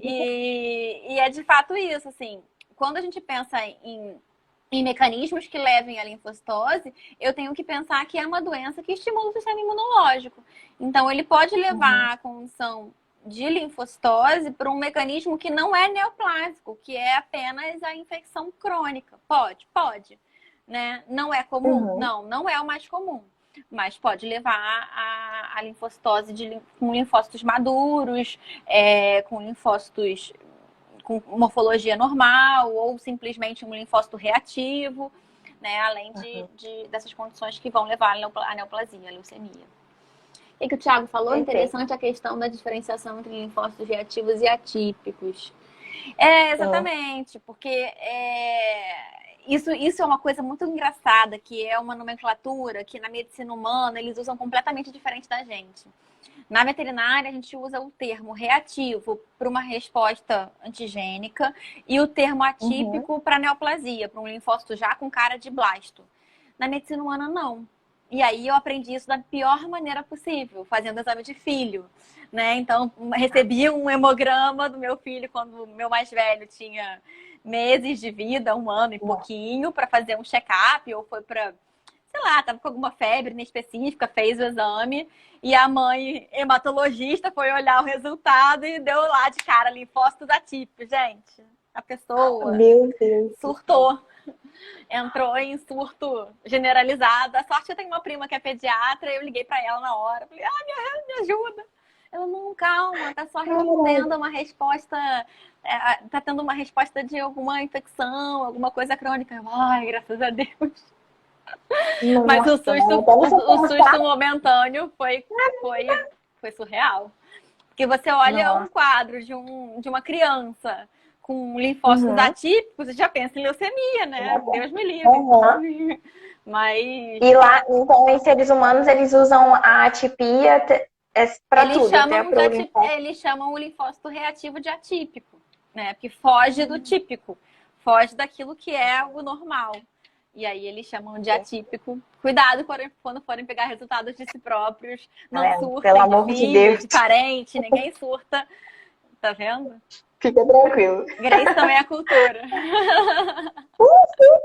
E é de fato isso, assim, quando a gente pensa em mecanismos que levem à linfocitose, eu tenho que pensar que é uma doença que estimula o sistema imunológico. Então, ele pode levar à condição de linfocitose por um mecanismo que não é neoplásico, que é apenas a infecção crônica. Pode, né? Não é comum? Não é o mais comum. Mas pode levar a linfocitose com linfócitos maduros, com linfócitos com morfologia normal, ou simplesmente um linfócito reativo, né? Além dessas condições que vão levar à neoplasia, à leucemia. O que o Thiago falou? Interessante a questão da diferenciação entre linfócitos reativos e atípicos. Exatamente, porque isso é uma coisa muito engraçada, que é uma nomenclatura que na medicina humana eles usam completamente diferente da gente. Na veterinária, a gente usa o termo reativo para uma resposta antigênica e o termo atípico para neoplasia, para um linfócito já com cara de blasto. Na medicina humana, não. E aí eu aprendi isso da pior maneira possível, fazendo exame de filho, né? Então, recebi um hemograma do meu filho quando o meu mais velho tinha meses de vida, 1 ano e pouquinho, para fazer um check-up, ou foi para, sei lá, tava com alguma febre específica, fez o exame, e a mãe hematologista foi olhar o resultado e deu lá de cara linfócitos atípicos. Gente, a pessoa surtou. Entrou em surto generalizado. A sorte que eu tenho uma prima que é pediatra, eu liguei pra ela na hora. Falei, me ajuda. Ela, não, calma, tá só respondendo uma resposta, tá tendo uma resposta de alguma infecção, alguma coisa crônica. Eu, ai, graças a Deus. Mas o susto momentâneo foi surreal. Porque você olha um quadro de uma criança com linfócitos atípicos e já pensa em leucemia, né? Deus me livre. Mas... E lá, então, em seres humanos, eles usam a atipia para tudo. Eles chamam o linfócito reativo de atípico, né? Porque foge do típico. Foge daquilo que é o normal. E aí eles chamam de atípico. Cuidado quando forem pegar resultados de si próprios. Não surtem, pelo amor de Deus, de parente, ninguém surta. Tá vendo? Fica tranquilo. Grace também é cultura.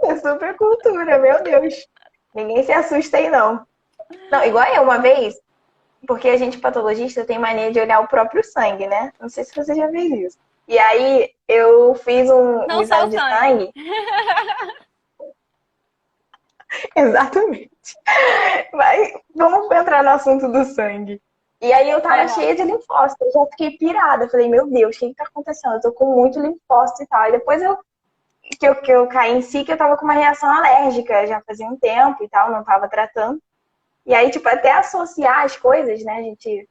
É super cultura, meu Deus. Ninguém se assusta aí, não. Não, igual eu uma vez, porque a gente patologista tem mania de olhar o próprio sangue, né? Não sei se você já fez isso. E aí eu fiz um exame de sangue. Exatamente. Mas vamos entrar no assunto do sangue. E aí eu tava cheia de linfócitos, eu já fiquei pirada. Eu falei, meu Deus, o que tá acontecendo? Eu tô com muito linfócito e tal. E depois eu caí em si, que eu tava com uma reação alérgica, já fazia um tempo e tal, não tava tratando. E aí, tipo, até associar as coisas, né, gente...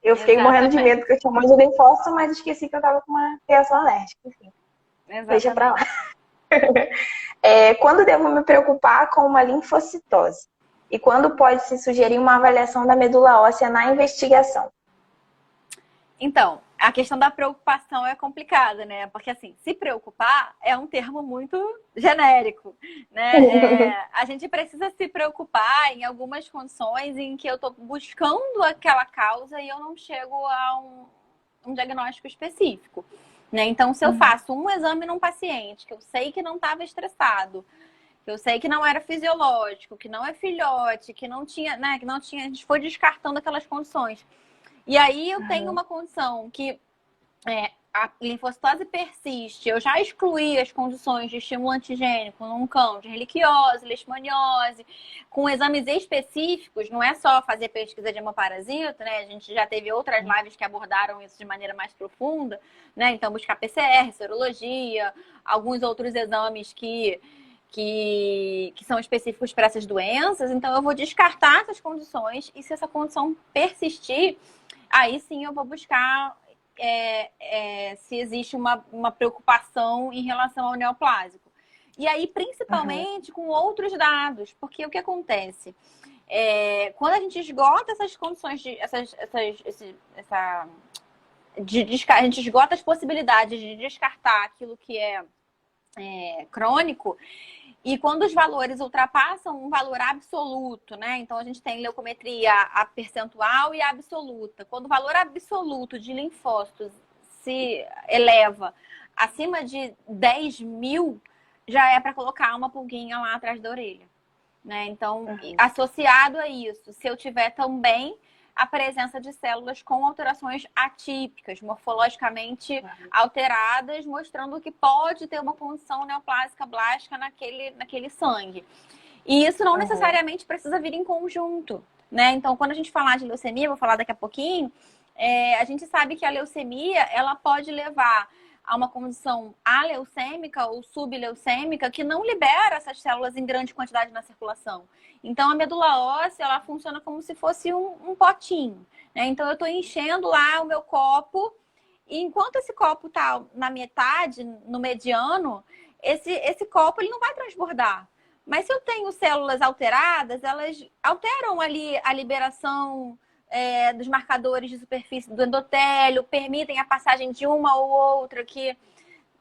Eu fiquei morrendo de medo porque eu tinha um monte de linfócito, mas esqueci que eu tava com uma reação alérgica. Enfim, deixa pra lá. Quando devo me preocupar com uma linfocitose? E quando pode se sugerir uma avaliação da medula óssea na investigação? Então, a questão da preocupação é complicada, né? Porque, assim, se preocupar é um termo muito genérico, né? A gente precisa se preocupar em algumas condições em que eu estou buscando aquela causa e eu não chego a um diagnóstico específico, né? Então, se eu faço um exame num paciente que eu sei que não estava estressado, que eu sei que não era fisiológico, que não é filhote, que não tinha, né? Que não tinha, a gente foi descartando aquelas condições. E aí eu tenho uma condição que a linfocitose persiste, eu já excluí as condições de estímulo antigênico num cão de reliquiose, leishmaniose, com exames específicos, não é só fazer pesquisa de hemoparasita, né? A gente já teve outras lives que abordaram isso de maneira mais profunda, né? Então buscar PCR, serologia, alguns outros exames que são específicos para essas doenças. Então eu vou descartar essas condições e se essa condição persistir, aí sim eu vou buscar se existe uma preocupação em relação ao neoplásico. E aí, principalmente com outros dados, porque o que acontece? Quando a gente esgota essas condições a gente esgota as possibilidades de descartar aquilo que é crônico, e quando os valores ultrapassam um valor absoluto, né? Então a gente tem leucometria a percentual e a absoluta. Quando o valor absoluto de linfócitos se eleva acima de 10.000, já é para colocar uma pulguinha lá atrás da orelha, né? Então, associado a isso, se eu tiver também a presença de células com alterações atípicas, morfologicamente alteradas, mostrando que pode ter uma condição neoplásica blástica naquele sangue. E isso não necessariamente precisa vir em conjunto, né? Então, quando a gente falar de leucemia, vou falar daqui a pouquinho, a gente sabe que a leucemia, ela pode levar a uma condição aleucêmica ou subleucêmica que não libera essas células em grande quantidade na circulação. Então, a medula óssea, ela funciona como se fosse um potinho, né? Então, eu estou enchendo lá o meu copo, e enquanto esse copo está na metade, no mediano, esse copo ele não vai transbordar. Mas se eu tenho células alteradas, elas alteram ali a liberação dos marcadores de superfície do endotélio, permitem a passagem de uma ou outra que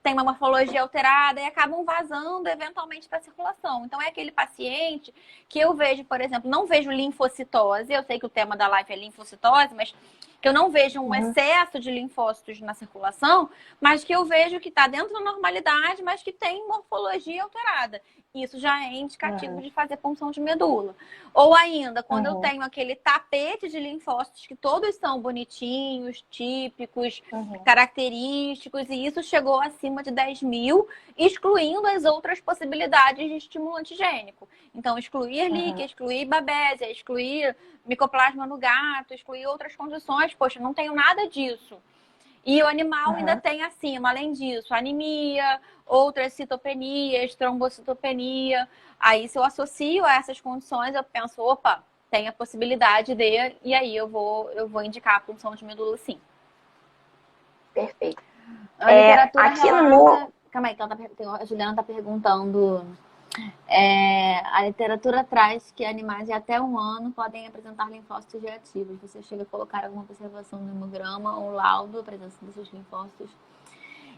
tem uma morfologia alterada e acabam vazando eventualmente para a circulação. Então, é aquele paciente que eu vejo, por exemplo, não vejo linfocitose, eu sei que o tema da live é linfocitose, mas que eu não vejo um excesso de linfócitos na circulação, mas que eu vejo que está dentro da normalidade, mas que tem morfologia alterada. Isso já é indicativo de fazer punção de medula. Ou ainda, quando eu tenho aquele tapete de linfócitos que todos são bonitinhos, típicos, característicos, e isso chegou acima de 10.000, excluindo as outras possibilidades de estímulo antigênico. Então, excluir líquen, excluir babésia, excluir micoplasma no gato, excluir outras condições. Poxa, não tenho nada disso. E o animal ainda tem acima, além disso, anemia, outras citopenias, trombocitopenia. Aí, se eu associo a essas condições, eu penso, opa, tem a possibilidade de... E aí eu vou indicar a punção de medula, sim. Perfeito. A literatura aqui relata... Calma aí, a Juliana está perguntando... a literatura traz que animais de até 1 ano podem apresentar linfócitos reativos. Você chega a colocar alguma observação no hemograma ou laudo, a presença desses linfócitos?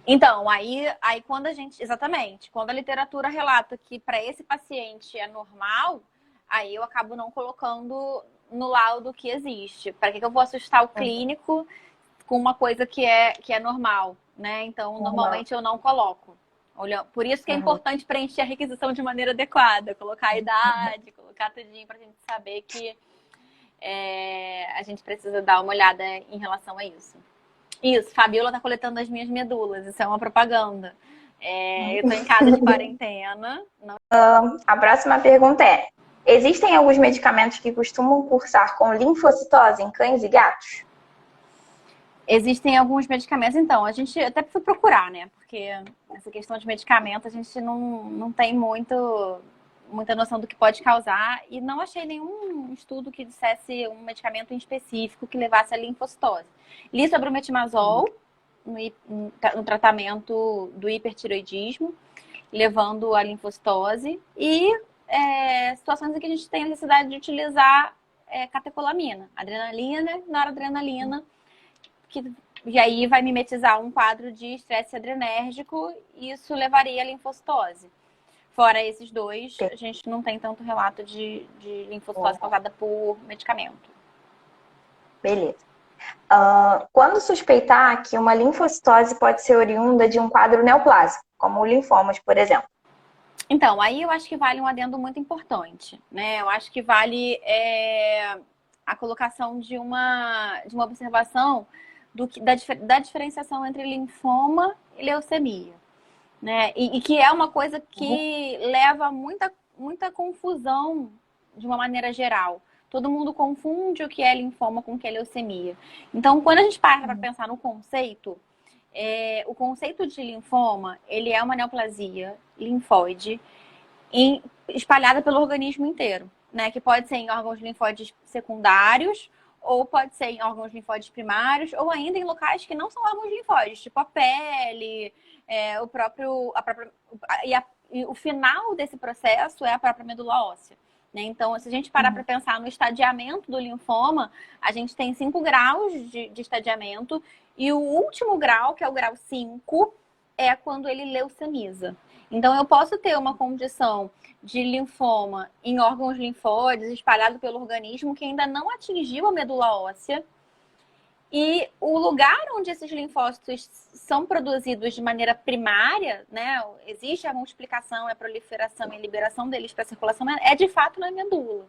Então, aí quando a gente... Exatamente. Quando a literatura relata que para esse paciente é normal, aí eu acabo não colocando no laudo que existe. Para que eu vou assustar o clínico com uma coisa que é normal, né? Então, normalmente eu não coloco. Por isso que é importante preencher a requisição de maneira adequada, colocar a idade, colocar tudinho para a gente saber que a gente precisa dar uma olhada em relação a isso. Isso, Fabiola está coletando as minhas medulas, isso é uma propaganda. Eu estou em casa de quarentena. A próxima pergunta é: existem alguns medicamentos que costumam cursar com linfocitose em cães e gatos? Existem alguns medicamentos, então, a gente até foi procurar, né? Porque essa questão de medicamento a gente não tem muita noção do que pode causar, e não achei nenhum estudo que dissesse um medicamento em específico que levasse a linfocitose. Li sobre o metimazol no tratamento do hipertiroidismo, levando a linfocitose, e situações em que a gente tem a necessidade de utilizar catecolamina, adrenalina, noradrenalina, e aí vai mimetizar um quadro de estresse adrenérgico, e isso levaria à linfocitose. Fora esses dois, a gente não tem tanto relato de linfocitose causada por medicamento. Beleza. Quando suspeitar que uma linfocitose pode ser oriunda de um quadro neoplásico, como linfomas, por exemplo? Então, aí eu acho que vale um adendo muito importante, né? Eu acho que vale a colocação de uma observação da diferenciação entre linfoma e leucemia, né? E que é uma coisa que leva muita confusão de uma maneira geral. Todo mundo confunde o que é linfoma com o que é leucemia. Então, quando a gente para pensar no conceito, o conceito de linfoma, ele é uma neoplasia linfóide espalhada pelo organismo inteiro, né? Que pode ser em órgãos linfóides secundários, ou pode ser em órgãos linfóides primários, ou ainda em locais que não são órgãos linfóides, tipo a pele, e o final desse processo é a própria medula óssea. Né? Então, se a gente parar para pensar no estadiamento do linfoma, a gente tem 5 graus de estadiamento, e o último grau, que é o grau 5, é quando ele leucemiza. Então, eu posso ter uma condição de linfoma em órgãos linfóides espalhado pelo organismo que ainda não atingiu a medula óssea. E o lugar onde esses linfócitos são produzidos de maneira primária, né? Existe a multiplicação, a proliferação e a liberação deles para a circulação, é de fato na medula.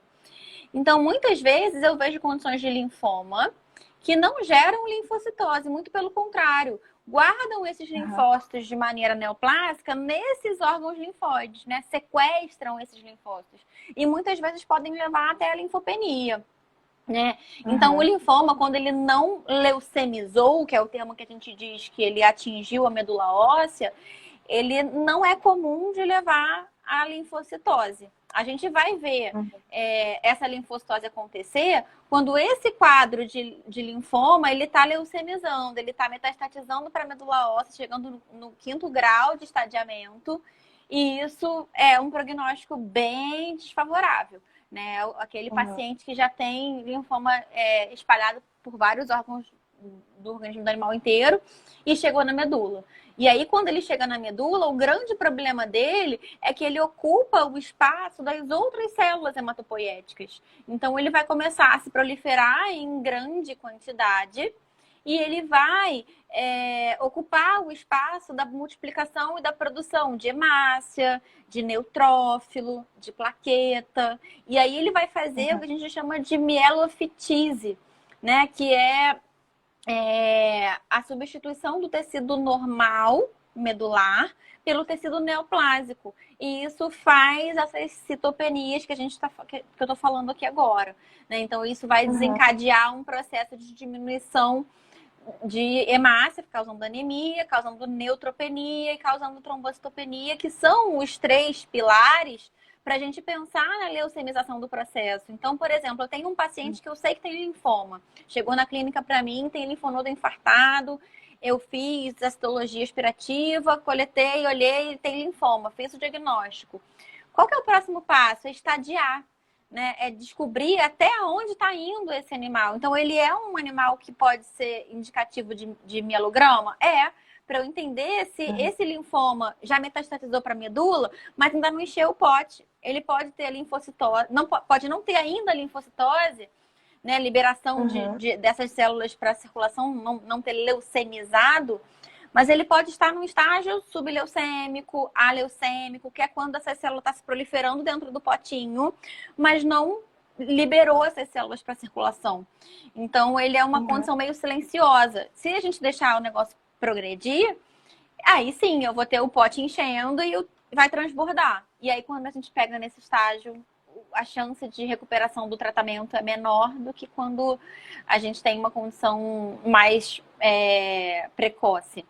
Então, muitas vezes eu vejo condições de linfoma que não geram linfocitose, muito pelo contrário, guardam esses linfócitos de maneira neoplásica nesses órgãos linfóides, né? Sequestram esses linfócitos. E muitas vezes podem levar até a linfopenia. Né? Então, o linfoma, quando ele não leucemizou, que é o termo que a gente diz que ele atingiu a medula óssea, ele não é comum de levar à linfocitose. A gente vai ver essa linfocitose acontecer quando esse quadro de linfoma ele está leucemizando, ele está metastatizando para a medula óssea, chegando no 5º grau de estadiamento, e isso é um prognóstico bem desfavorável. Né? Aquele paciente que já tem linfoma espalhado por vários órgãos do organismo do animal inteiro e chegou na medula. E aí, quando ele chega na medula, o grande problema dele é que ele ocupa o espaço das outras células hematopoéticas. Então, ele vai começar a se proliferar em grande quantidade e ele vai ocupar o espaço da multiplicação e da produção de hemácia, de neutrófilo, de plaqueta. E aí ele vai fazer o que a gente chama de mielofitise, né? Que é a substituição do tecido normal medular pelo tecido neoplásico. E isso faz essas citopenias que que eu tô falando aqui agora. Né? Então, isso vai desencadear um processo de diminuição de hemácia, causando anemia, causando neutropenia e causando trombocitopenia, que são os 3 pilares para a gente pensar na leucemização do processo. Então, por exemplo, eu tenho um paciente que eu sei que tem linfoma. Chegou na clínica para mim, tem linfonodo infartado, eu fiz a citologia aspirativa, coletei, olhei, tem linfoma, fiz o diagnóstico. Qual que é o próximo passo? É estadiar. Né, é descobrir até onde está indo esse animal. Então, ele é um animal que pode ser indicativo de mielograma? Para eu entender se esse linfoma já metastatizou para a medula, mas ainda não encheu o pote. Ele pode ter linfocitose, pode não ter ainda linfocitose, né, liberação dessas células para a circulação, não ter leucemizado, mas ele pode estar num estágio subleucêmico, aleucêmico, que é quando essa célula está se proliferando dentro do potinho, mas não liberou essas células para a circulação. Então, ele é uma condição meio silenciosa. Se a gente deixar o negócio progredir, aí sim, eu vou ter o pote enchendo e vai transbordar. E aí, quando a gente pega nesse estágio, a chance de recuperação do tratamento é menor do que quando a gente tem uma condição mais precoce.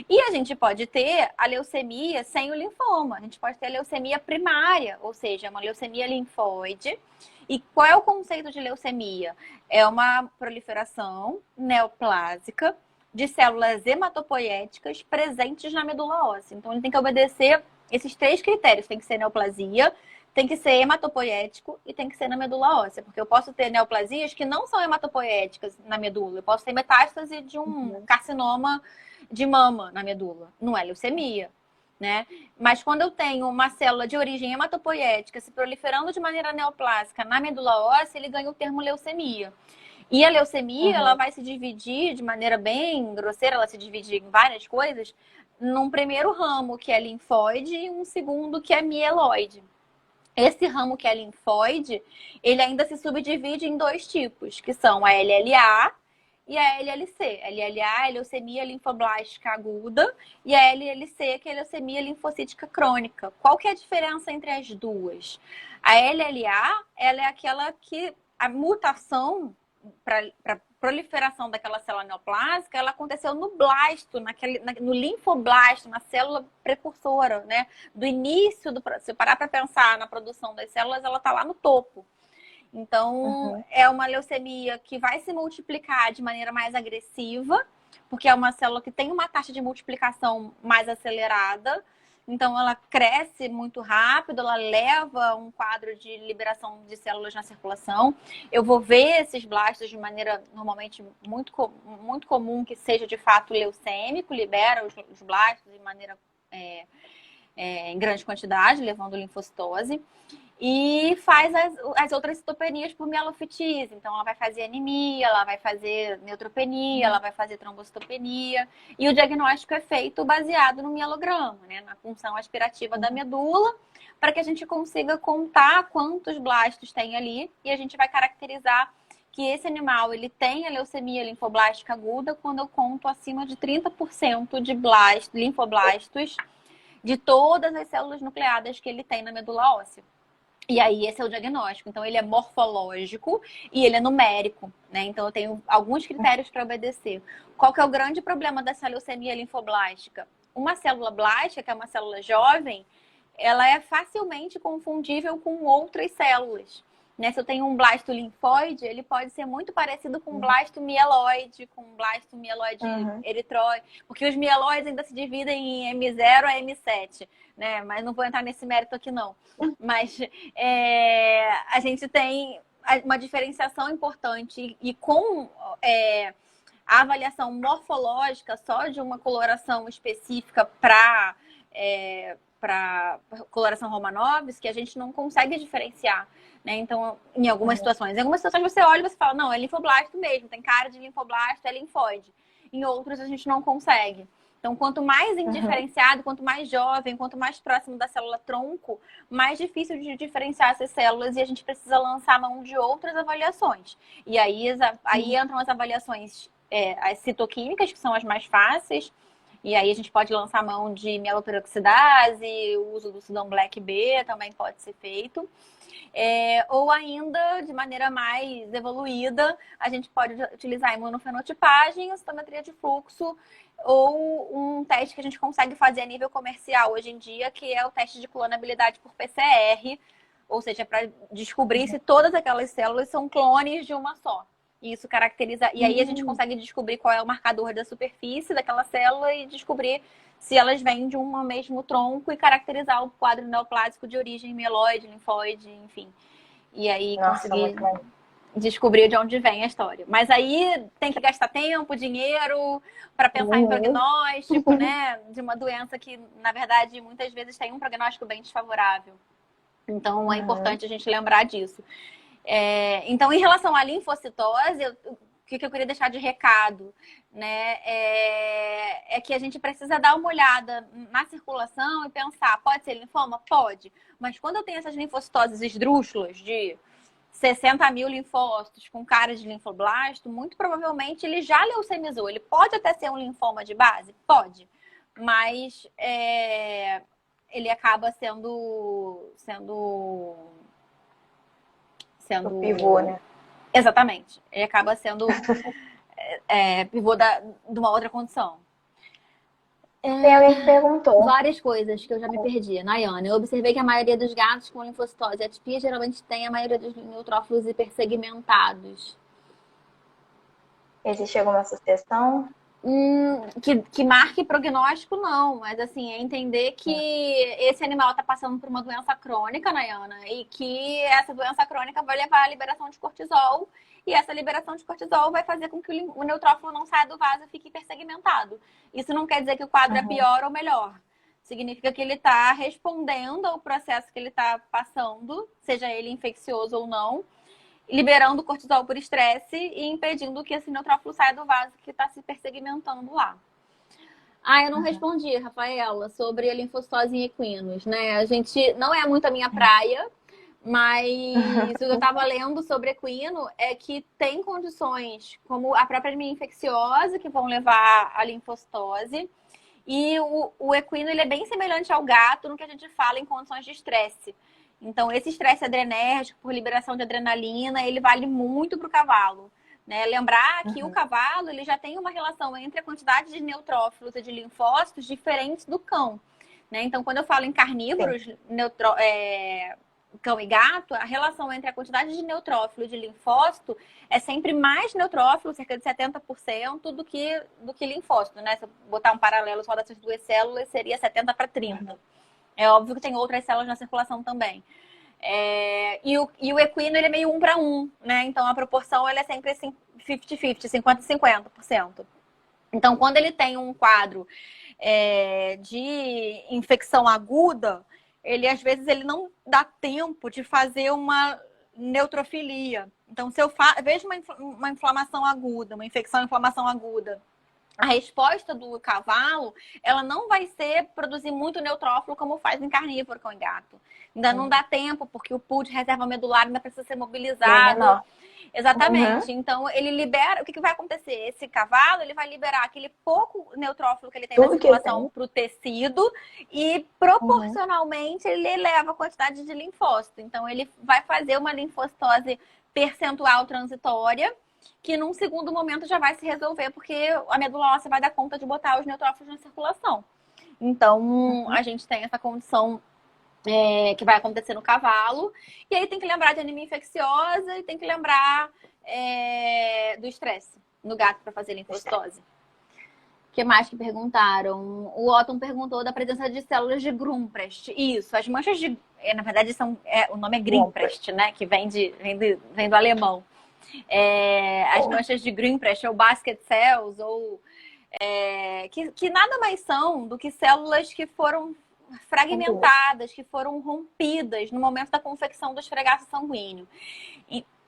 E a gente pode ter a leucemia sem o linfoma. A gente pode ter a leucemia primária, ou seja, uma leucemia linfóide. E qual é o conceito de leucemia? É uma proliferação neoplásica de células hematopoéticas presentes na medula óssea. Então, ele tem que obedecer esses 3 critérios. Tem que ser neoplasia, tem que ser hematopoético e tem que ser na medula óssea. Porque eu posso ter neoplasias que não são hematopoéticas na medula. Eu posso ter metástase de um carcinoma de mama na medula. Não é leucemia, né? Mas quando eu tenho uma célula de origem hematopoética se proliferando de maneira neoplásica na medula óssea, ele ganha o termo leucemia. E a leucemia, ela vai se dividir de maneira bem grosseira, ela se divide em várias coisas, num primeiro ramo, que é linfóide, e um segundo, que é mieloide. Esse ramo que é linfóide, ele ainda se subdivide em 2 tipos, que são a LLA e a LLC. A LLA é leucemia linfoblástica aguda e a LLC, que é leucemia linfocítica crônica. Qual que é a diferença entre as duas? A LLA, ela é aquela que a mutação para proliferação daquela célula neoplásica, ela aconteceu no blasto, no linfoblasto, na célula precursora, né? Do início do processo. Se parar para pensar na produção das células, ela está lá no topo. Então, é uma leucemia que vai se multiplicar de maneira mais agressiva, porque é uma célula que tem uma taxa de multiplicação mais acelerada, Então, ela cresce muito rápido, ela leva um quadro de liberação de células na circulação. Eu vou ver esses blastos de maneira normalmente muito comum, que seja de fato leucêmico, libera os blastos de maneira em grande quantidade, levando linfocitose. E faz as outras citopenias por mielofitise. Então, ela vai fazer anemia, ela vai fazer neutropenia, ela vai fazer trombocitopenia. E o diagnóstico é feito baseado no mielograma, né? Na função aspirativa da medula, para que a gente consiga contar quantos blastos tem ali. E a gente vai caracterizar que esse animal ele tem a leucemia linfoblástica aguda quando eu conto acima de 30% de linfoblastos de todas as células nucleadas que ele tem na medula óssea. E aí, esse é o diagnóstico. Então, ele é morfológico e ele é numérico, né? Então, eu tenho alguns critérios para obedecer. Qual que é o grande problema dessa leucemia linfoblástica? Uma célula blástica, que é uma célula jovem, ela é facilmente confundível com outras células. Né? Se eu tenho um blasto linfóide, ele pode ser muito parecido com um blasto mieloide, com um blasto mieloide eritróide, porque os mieloides ainda se dividem em M0 a M7, né? Mas não vou entrar nesse mérito aqui, não. Mas a gente tem uma diferenciação importante e com a avaliação morfológica só de uma coloração específica para coloração Romanovs, que a gente não consegue diferenciar. Né? Então, em algumas situações você olha e você fala, não, é linfoblasto mesmo, tem cara de linfoblasto, é linfóide. Em outros, a gente não consegue. Então, quanto mais indiferenciado, quanto mais jovem, quanto mais próximo da célula tronco, mais difícil de diferenciar essas células e a gente precisa lançar mão de outras avaliações. E aí entram as avaliações, as citoquímicas, que são as mais fáceis. E aí a gente pode lançar mão de mieloperoxidase, o uso do Sudan Black B também pode ser feito. Ou ainda, de maneira mais evoluída, a gente pode utilizar a imunofenotipagem, a citometria de fluxo, ou um teste que a gente consegue fazer a nível comercial hoje em dia, que é o teste de clonabilidade por PCR, ou seja, para descobrir se todas aquelas células são clones de uma só. E isso caracteriza. E aí a gente consegue descobrir qual é o marcador da superfície daquela célula e descobrir se elas vêm de um mesmo tronco e caracterizar o quadro neoplásico de origem mieloide, linfóide, enfim. E aí conseguir descobrir de onde vem a história. Mas aí tem que gastar tempo, dinheiro para pensar em prognóstico, né? De uma doença que, na verdade, muitas vezes tem um prognóstico bem desfavorável. Então, é importante a gente lembrar disso. Então, em relação à linfocitose, o que eu queria deixar de recado, né, é que a gente precisa dar uma olhada na circulação e pensar, pode ser linfoma? Pode. Mas quando eu tenho essas linfocitoses esdrúxulas de 60 mil linfócitos com cara de linfoblasto, muito provavelmente ele já leucemizou. Ele pode até ser um linfoma de base? Pode. Mas ele acaba sendo o pivô, né? Exatamente. Ele acaba sendo pivô de uma outra condição. Tem alguém que perguntou. Várias coisas que eu já me perdi. Nayana, eu observei que a maioria dos gatos com linfocitose e atipia geralmente tem a maioria dos neutrófilos hipersegmentados. Existe alguma associação? Que marque prognóstico, não. Mas, assim, é entender que esse animal está passando por uma doença crônica, Nayana, e que essa doença crônica vai levar à liberação de cortisol. E essa liberação de cortisol vai fazer com que o neutrófilo não saia do vaso e fique hipersegmentado. Isso não quer dizer que o quadro é pior ou melhor. Significa que ele está respondendo ao processo que ele está passando, seja ele infeccioso ou não, liberando cortisol por estresse e impedindo que esse neutrófilo saia do vaso que está se hipersegmentando lá. Eu não respondi, Rafaela, sobre a linfocitose em equinos, né? A gente não é muito a minha praia, mas o que eu estava lendo sobre equino é que tem condições como a própria anemia infecciosa que vão levar à linfocitose. E o equino ele é bem semelhante ao gato no que a gente fala em condições de estresse. Então, esse estresse adrenérgico por liberação de adrenalina, ele vale muito para o cavalo. Né? Lembrar que o cavalo ele já tem uma relação entre a quantidade de neutrófilos e de linfócitos diferentes do cão. Né? Então, quando eu falo em carnívoros, cão e gato, a relação entre a quantidade de neutrófilo e de linfócito é sempre mais neutrófilo, cerca de 70%, do que linfócito, né? Se eu botar um paralelo só dessas duas células, seria 70-30. É óbvio que tem outras células na circulação também. E o equino, ele é meio 1 para 1, né? Então, a proporção ela é sempre assim, 50-50, 50-50%. Então, quando ele tem um quadro de infecção aguda, às vezes ele não dá tempo de fazer uma neutrofilia. Então, se eu vejo uma inflamação aguda, uma inflamação aguda, a resposta do cavalo, ela não vai ser produzir muito neutrófilo como faz em carnívoro com o gato. Ainda não dá tempo, porque o pool de reserva medular ainda precisa ser mobilizado. Exatamente. Então, ele libera... O que vai acontecer? Esse cavalo, ele vai liberar aquele pouco neutrófilo que ele tem na circulação para o tecido e, proporcionalmente, ele eleva a quantidade de linfócito. Então, ele vai fazer uma linfocitose percentual transitória, que num segundo momento já vai se resolver, porque a medula óssea vai dar conta de botar os neutrófilos na circulação. Então, a gente tem essa condição que vai acontecer no cavalo. E aí tem que lembrar de anemia infecciosa e tem que lembrar do estresse no gato para fazer linfocitose. O que mais que perguntaram? O Otton perguntou da presença de células de Grünprecht. Isso, as manchas de... Na verdade, o nome é Grünprecht, né? Que vem do alemão. As manchas de Grünprecht ou basket cells, ou, que nada mais são do que células que foram fragmentadas, que foram rompidas no momento da confecção do esfregaço sanguíneo.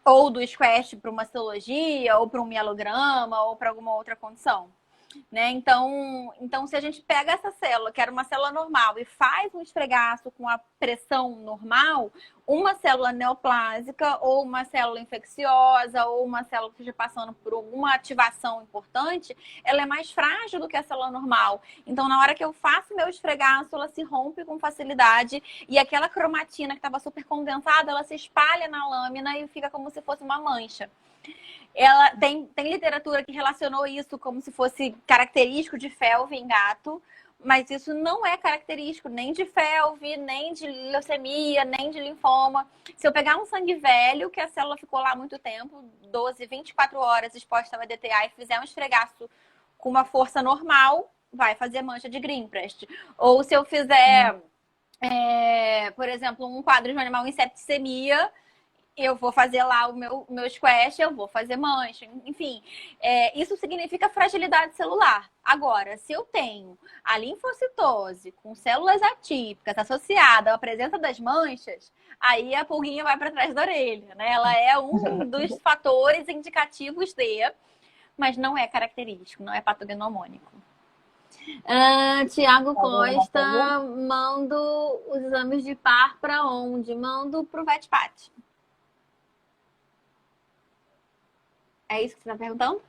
Ou do squash para uma citologia, ou para um mielograma, ou para alguma outra condição. Né? Então, se a gente pega essa célula, que era uma célula normal, e faz um esfregaço com a pressão normal, uma célula neoplásica, ou uma célula infecciosa, ou uma célula que esteja passando por alguma ativação importante, ela é mais frágil do que a célula normal. Então, na hora que eu faço meu esfregaço, ela se rompe com facilidade, e aquela cromatina que estava super condensada, ela se espalha na lâmina e fica como se fosse uma mancha. Ela tem literatura que relacionou isso como se fosse característico de FeLV em gato, mas isso não é característico nem de FeLV, nem de leucemia, nem de linfoma. Se eu pegar um sangue velho, que a célula ficou lá há muito tempo, 12, 24 horas exposta ao EDTA, e fizer um esfregaço com uma força normal, vai fazer mancha de Grünprecht. Ou se eu fizer, por exemplo, um quadro de um animal em septicemia, eu vou fazer lá o meu squash, eu vou fazer mancha, enfim. Isso significa fragilidade celular. Agora, se eu tenho a linfocitose com células atípicas associada à presença das manchas, aí a pulguinha vai para trás da orelha, né? Ela é um dos fatores indicativos mas não é característico, não é patogenomônico. Tiago Costa, mando os exames de par para onde? Mando para o VetPat. É isso que você está perguntando?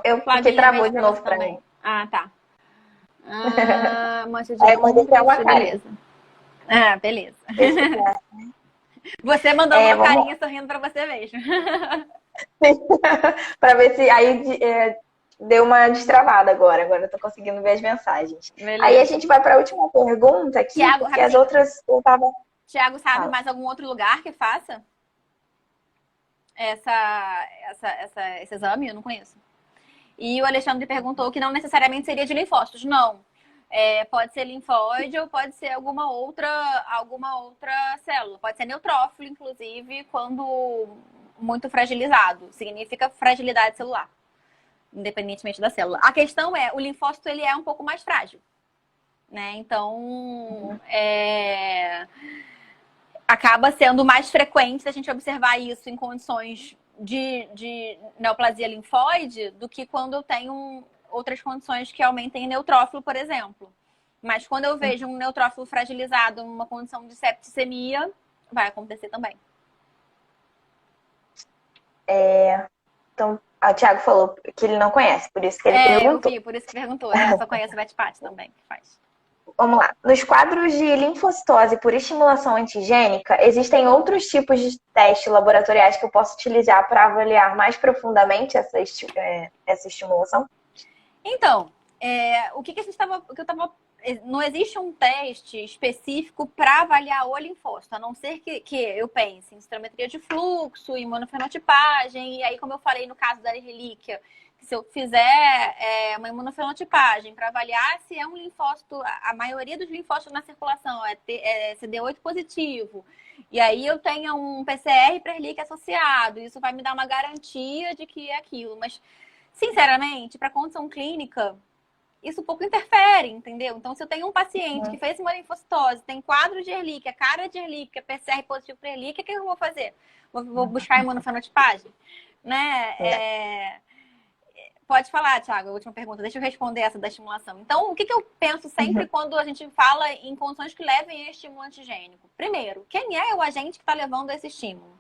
Eu porque travou de novo para mim. Ah, tá. Mancha de beleza. Beleza. Você mandou uma carinha sorrindo para você mesmo. Para ver se aí deu uma destravada agora. Agora eu tô conseguindo ver as mensagens. Beleza. Aí a gente vai para a última pergunta aqui, Thiago, porque as outras eu tava... Tiago, sabe mais algum outro lugar que faça esse exame? Eu não conheço. E o Alexandre perguntou que não necessariamente seria de linfócitos. Não. Pode ser linfóide ou pode ser alguma outra célula. Pode ser neutrófilo, inclusive, quando muito fragilizado. Significa fragilidade celular, independentemente da célula. A questão o linfócito ele é um pouco mais frágil, né? Então, acaba sendo mais frequente a gente observar isso em condições de neoplasia linfóide do que quando eu tenho outras condições que aumentem neutrófilo, por exemplo. Mas quando eu vejo um neutrófilo fragilizado numa condição de septicemia, vai acontecer também. Então, o Thiago falou que ele não conhece, por isso que ele perguntou. Eu vi, por isso que perguntou. Eu só conheço o VetPat também, que faz. Vamos lá. Nos quadros de linfocitose por estimulação antigênica, existem outros tipos de testes laboratoriais que eu posso utilizar para avaliar mais profundamente essa estimulação? Então, o que eu estava não existe um teste específico para avaliar o linfócito, a não ser que eu pense em espirometria de fluxo, imunofenotipagem, e aí, como eu falei no caso da relíquia, se eu fizer uma imunofenotipagem para avaliar se é um linfócito, a maioria dos linfócitos na circulação é CD8 positivo, e aí eu tenho um PCR para relíquia associado, isso vai me dar uma garantia de que é aquilo. Mas, sinceramente, para condição clínica, isso pouco interfere, entendeu? Então, se eu tenho um paciente que fez uma linfocitose, tem quadro de relíquia, cara de relíquia, PCR positivo para relíquia, o que eu vou fazer? Vou buscar imunofenotipagem? Né? Pode falar, Thiago, a última pergunta. Deixa eu responder essa da estimulação. Então, o que eu penso sempre quando a gente fala em condições que levem a estímulo antigênico? Primeiro, quem é o agente que está levando esse estímulo?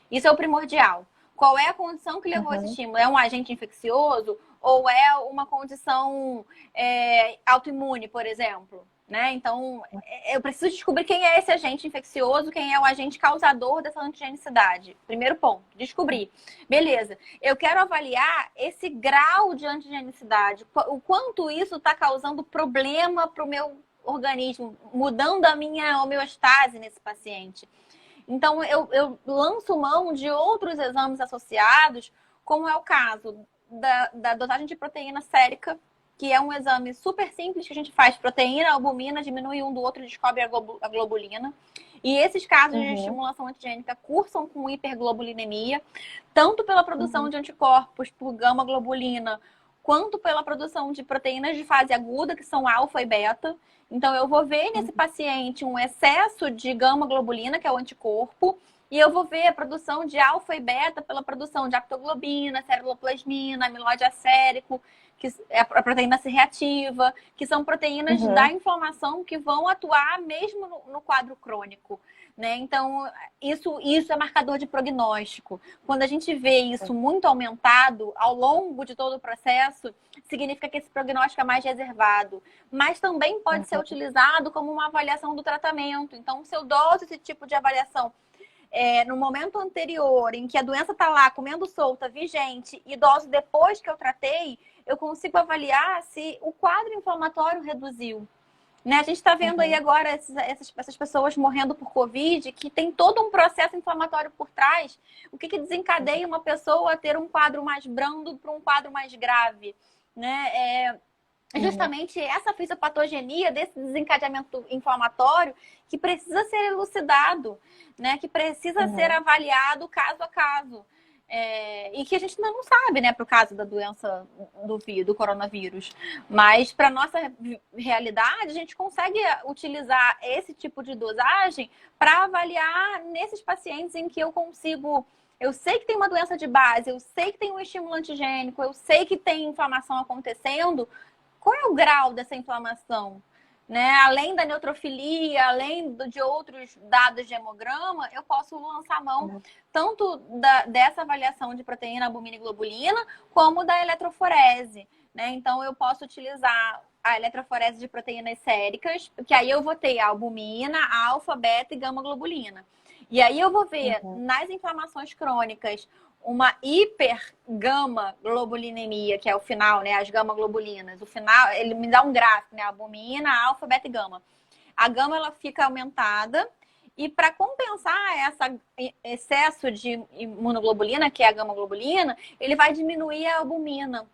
Isso é o primordial. Qual é a condição que levou esse estímulo? É um agente infeccioso ou é uma condição autoimune, por exemplo? Né? Então, eu preciso descobrir quem é esse agente infeccioso, quem é o agente causador dessa antigenicidade. Primeiro ponto, descobrir. Beleza, eu quero avaliar esse grau de antigenicidade, o quanto isso está causando problema para o meu organismo, mudando a minha homeostase nesse paciente. Então, eu lanço mão de outros exames associados, como é o caso da dosagem de proteína sérica, que é um exame super simples que a gente faz. Proteína, albumina, diminui um do outro e descobre a globulina. E esses casos de estimulação antigênica cursam com hiperglobulinemia, tanto pela produção de anticorpos por gama-globulina, quanto pela produção de proteínas de fase aguda, que são alfa e beta. Então, eu vou ver nesse paciente um excesso de gama-globulina, que é o anticorpo, e eu vou ver a produção de alfa e beta pela produção de aptoglobina, ceruloplasmina, amiloide acérico, que é a proteína C reativa, que são proteínas da inflamação que vão atuar mesmo no quadro crônico. Né? Então, isso é marcador de prognóstico. Quando a gente vê isso muito aumentado ao longo de todo o processo, significa que esse prognóstico é mais reservado. Mas também pode ser utilizado como uma avaliação do tratamento. Então, se eu doso esse tipo de avaliação no momento anterior, em que a doença está lá comendo solta, vigente, e doso depois que eu tratei, eu consigo avaliar se o quadro inflamatório reduziu. Né? A gente está vendo aí agora essas pessoas morrendo por Covid, que tem todo um processo inflamatório por trás. O que desencadeia uma pessoa a ter um quadro mais brando para um quadro mais grave? Né? Justamente essa fisiopatogenia desse desencadeamento inflamatório que precisa ser elucidado, né? Que precisa ser avaliado caso a caso. E que a gente ainda não sabe, né, para o caso da doença do coronavírus. Mas para nossa realidade, a gente consegue utilizar esse tipo de dosagem para avaliar nesses pacientes em que eu consigo. Eu sei que tem uma doença de base, eu sei que tem um estímulo antigênico, eu sei que tem inflamação acontecendo. Qual é o grau dessa inflamação? Né? Além da neutrofilia, além de outros dados de hemograma, eu posso lançar mão tanto dessa avaliação de proteína, albumina e globulina, como da eletroforese. Né? Então, eu posso utilizar a eletroforese de proteínas séricas, que aí eu vou ter a albumina, a alfa, beta e gama-globulina. E aí eu vou ver nas inflamações crônicas uma hipergama-globulinemia, que é o final, né? As gama-globulinas. O final, ele me dá um gráfico, né? Albumina, alfa, beta e gama. A gama, ela fica aumentada. E para compensar esse excesso de imunoglobulina, que é a gama-globulina, ele vai diminuir a albumina.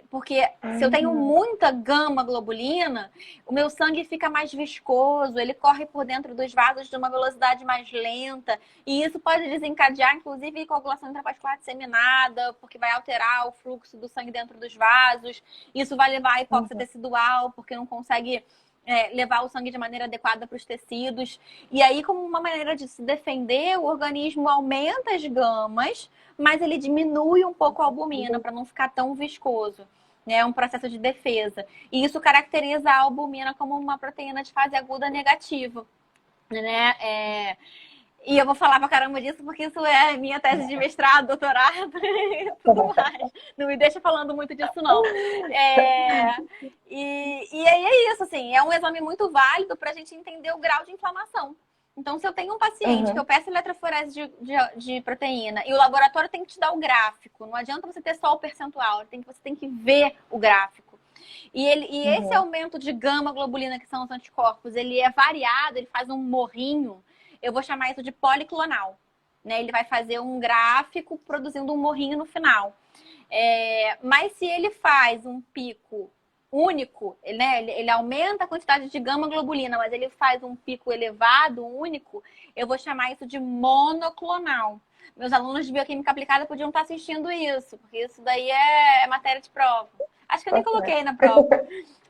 Porque se eu tenho muita gama-globulina, o meu sangue fica mais viscoso, ele corre por dentro dos vasos de uma velocidade mais lenta, e isso pode desencadear, inclusive, coagulação intravascular disseminada, porque vai alterar o fluxo do sangue dentro dos vasos. Isso vai levar a hipóxia tecidual, porque não consegue levar o sangue de maneira adequada para os tecidos. E aí, como uma maneira de se defender, o organismo aumenta as gamas, mas ele diminui um pouco a albumina para não ficar tão viscoso. É um processo de defesa. E isso caracteriza a albumina como uma proteína de fase aguda negativa. Né? E eu vou falar pra caramba disso porque isso é minha tese de mestrado, doutorado e tudo mais. Não me deixa falando muito disso, não. E aí é isso, assim, é um exame muito válido pra gente entender o grau de inflamação. Então, se eu tenho um paciente que eu peço eletroforese de proteína e o laboratório tem que te dar o gráfico, não adianta você ter só o percentual, você tem que ver o gráfico. E esse aumento de gama-globulina, que são os anticorpos, ele é variado, ele faz um morrinho. Eu vou chamar isso de policlonal. Né? Ele vai fazer um gráfico produzindo um morrinho no final. Mas se ele faz um pico único, né? Ele aumenta a quantidade de gama-globulina, mas ele faz um pico elevado, único, eu vou chamar isso de monoclonal. Meus alunos de bioquímica aplicada podiam estar assistindo isso, porque isso daí é matéria de prova. Acho que eu nem coloquei na prova,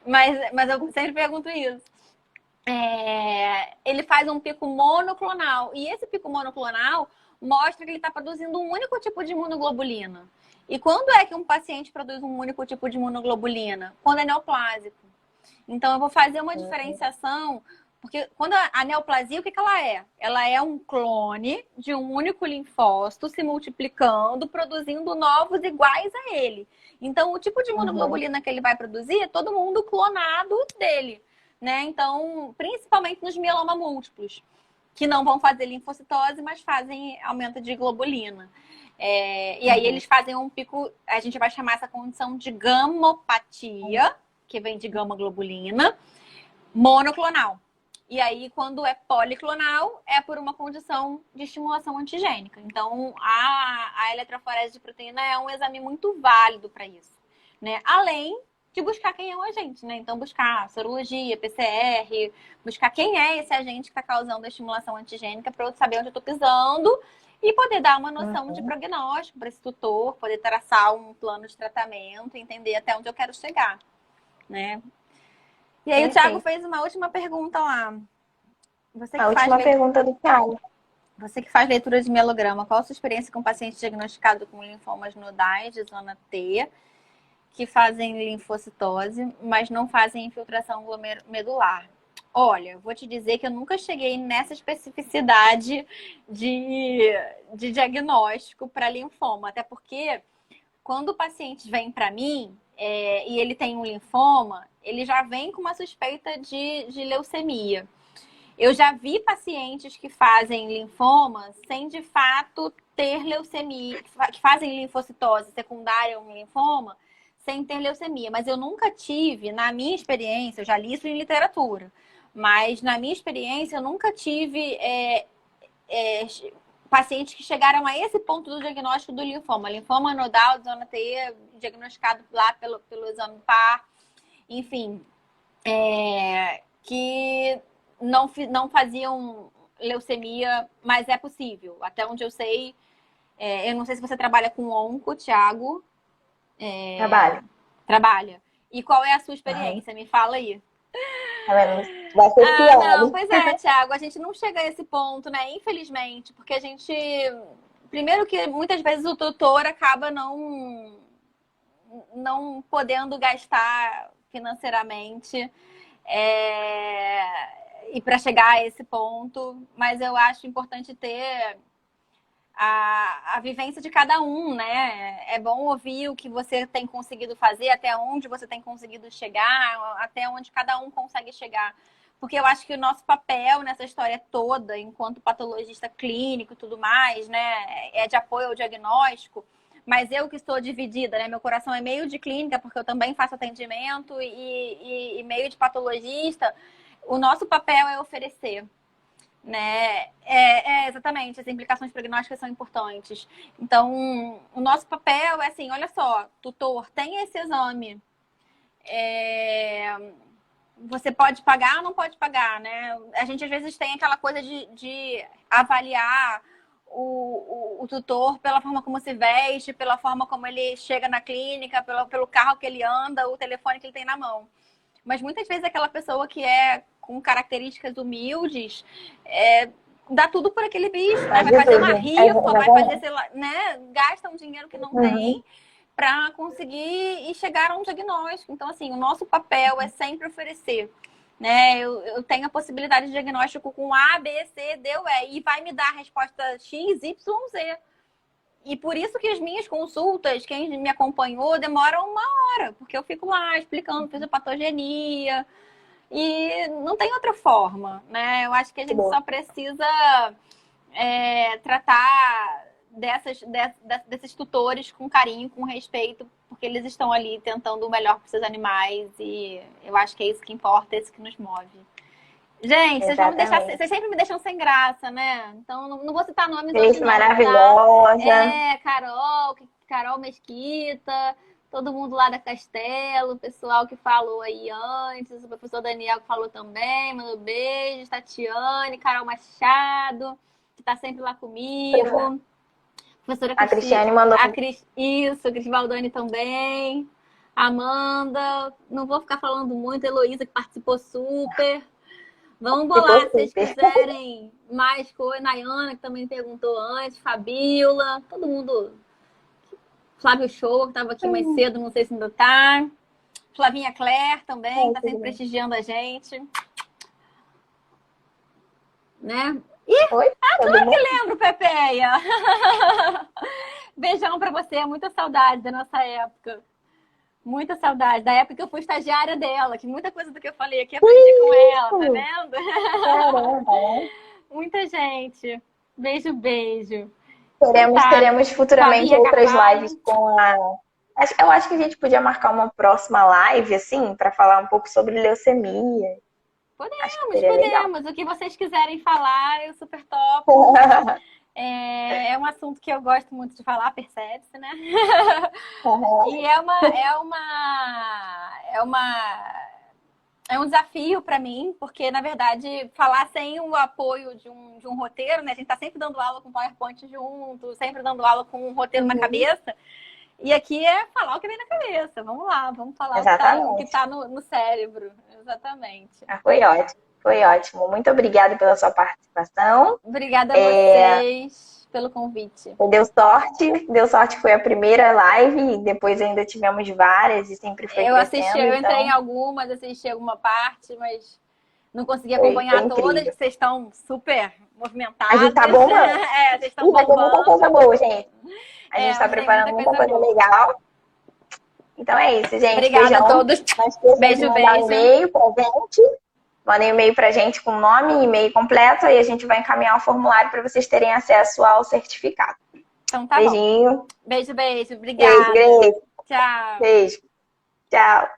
mas eu sempre pergunto isso. Ele faz um pico monoclonal, e esse pico monoclonal mostra que ele está produzindo um único tipo de imunoglobulina. E quando é que um paciente produz um único tipo de imunoglobulina? Quando é neoplásico. Então, eu vou fazer uma diferenciação, porque quando a neoplasia, o que ela é? Ela é um clone de um único linfócito se multiplicando, produzindo novos iguais a ele. Então, o tipo de imunoglobulina que ele vai produzir é todo mundo clonado dele. Né? Então, principalmente nos mieloma múltiplos, que não vão fazer linfocitose, mas fazem aumento de globulina. E aí eles fazem um pico, a gente vai chamar essa condição de gamopatia, que vem de gama-globulina, monoclonal. E aí, quando é policlonal, é por uma condição de estimulação antigênica. Então, a eletroforese de proteína é um exame muito válido para isso. Né? Além de buscar quem é o agente, né? Então, buscar sorologia, PCR, buscar quem é esse agente que está causando a estimulação antigênica para eu saber onde eu estou pisando e poder dar uma noção de prognóstico para esse tutor, poder traçar um plano de tratamento, entender até onde eu quero chegar, né? E aí o Thiago fez uma última pergunta lá. A última pergunta do Thiago. Você que faz leitura de mielograma, qual a sua experiência com paciente diagnosticado com linfomas nodais de zona T, que fazem linfocitose, mas não fazem infiltração glomerular? Olha, vou te dizer que eu nunca cheguei nessa especificidade de diagnóstico para linfoma. Até porque quando o paciente vem para mim e ele tem um linfoma, ele já vem com uma suspeita de leucemia. Eu já vi pacientes que fazem linfoma sem de fato ter leucemia, que fazem linfocitose secundária a um linfoma, sem ter leucemia. Mas eu nunca tive, na minha experiência, eu já li isso em literatura, mas na minha experiência eu nunca tive pacientes que chegaram a esse ponto do diagnóstico do linfoma. Linfoma nodal, zona T, diagnosticado lá pelo exame par, enfim, que não faziam leucemia, mas é possível. Até onde eu sei, eu não sei se você trabalha com onco, Thiago. Trabalha. E qual é a sua experiência? Me fala aí. Vai ser pior. Não, pois é, Thiago, a gente não chega a esse ponto, né? Infelizmente, porque a gente... Primeiro que muitas vezes o tutor acaba não podendo gastar financeiramente e para chegar a esse ponto, mas eu acho importante ter a vivência de cada um, né? É bom ouvir o que você tem conseguido fazer, até onde você tem conseguido chegar, até onde cada um consegue chegar. Porque eu acho que o nosso papel nessa história toda, enquanto patologista clínico e tudo mais, né, é de apoio ao diagnóstico, mas eu que estou dividida, né? Meu coração é meio de clínica, porque eu também faço atendimento, e meio de patologista. O nosso papel é oferecer. Né? Exatamente, as implicações prognósticas são importantes. Então, o nosso papel é assim, olha só, tutor, tem esse exame. Você pode pagar ou não pode pagar, né? A gente às vezes tem aquela coisa de avaliar o tutor pela forma como se veste, pela forma como ele chega na clínica, pelo carro que ele anda, o telefone que ele tem na mão. Mas muitas vezes aquela pessoa que é com características humildes dá tudo por aquele bicho, né? Vai fazer uma rifa, vai fazer, sei lá, né? Gasta um dinheiro que não tem para conseguir e chegar a um diagnóstico. Então, assim, o nosso papel é sempre oferecer. Né? Eu tenho a possibilidade de diagnóstico com A, B, C, D ou E. E vai me dar a resposta X, Y, Z. E por isso que as minhas consultas, quem me acompanhou, demoram 1 hora. Porque eu fico lá explicando fisiopatogenia. E não tem outra forma, né? Eu acho que a gente só precisa tratar desses tutores com carinho, com respeito, porque eles estão ali tentando o melhor para seus animais e eu acho que é isso que importa, é isso que nos move. Gente, vocês sempre me deixam sem graça, né? Então não vou citar nomes hoje não, maravilhosa. Tá? Carol Mesquita, todo mundo lá da Castelo, o pessoal que falou aí antes, o professor Daniel que falou também, mandou beijos, Tatiane, Carol Machado, que tá sempre lá comigo. Professora a Cristiane mandou. Isso, a Cris Valdani também. Amanda, não vou ficar falando muito, Heloísa que participou super. Vamos bolar, se vocês quiserem mais coisa. Nayana, que também perguntou antes, Fabiola, todo mundo. Flávio Show, que estava aqui mais cedo, não sei se ainda tá. Flavinha Claire também, está sempre prestigiando a gente. Né? Ih, Oi, claro que lembro, Pepeia! Beijão pra você, muita saudade da nossa época. Muita saudade, da época que eu fui estagiária dela, que muita coisa do que eu falei aqui aprendi com ela, tá vendo? Caramba! Muita gente. Beijo, beijo. Teremos futuramente outras lives com a... Eu acho que a gente podia marcar uma próxima live, assim, para falar um pouco sobre leucemia. Podemos. O que vocês quiserem falar, eu super topo. É um assunto que eu gosto muito de falar, percebe-se, né? E é um desafio para mim, porque, na verdade, falar sem o apoio de um roteiro, né? A gente tá sempre dando aula com PowerPoint junto, sempre dando aula com um roteiro na cabeça. E aqui é falar o que vem na cabeça. Vamos lá, vamos falar o que tá no cérebro. Exatamente. Foi ótimo. Muito obrigada pela sua participação. Obrigada a vocês pelo convite. Deu sorte, foi a primeira live, e depois ainda tivemos várias e sempre foi crescendo. Eu entrei em algumas, assisti alguma parte, mas não consegui acompanhar todas, que vocês estão super movimentadas. A gente tá bombando. Vocês estão bombando. Vai ter muita coisa boa, gente. A gente tá preparando muita coisa legal. Então é isso, gente. Obrigada Beijão. a todos. Beijo. E-mail pra gente. Mandem um e-mail pra gente com nome e e-mail completo e a gente vai encaminhar o formulário para vocês terem acesso ao certificado. Então tá Beijinho. Bom. Beijo. Obrigada. Beijo, Grace. Tchau. Beijo. Tchau.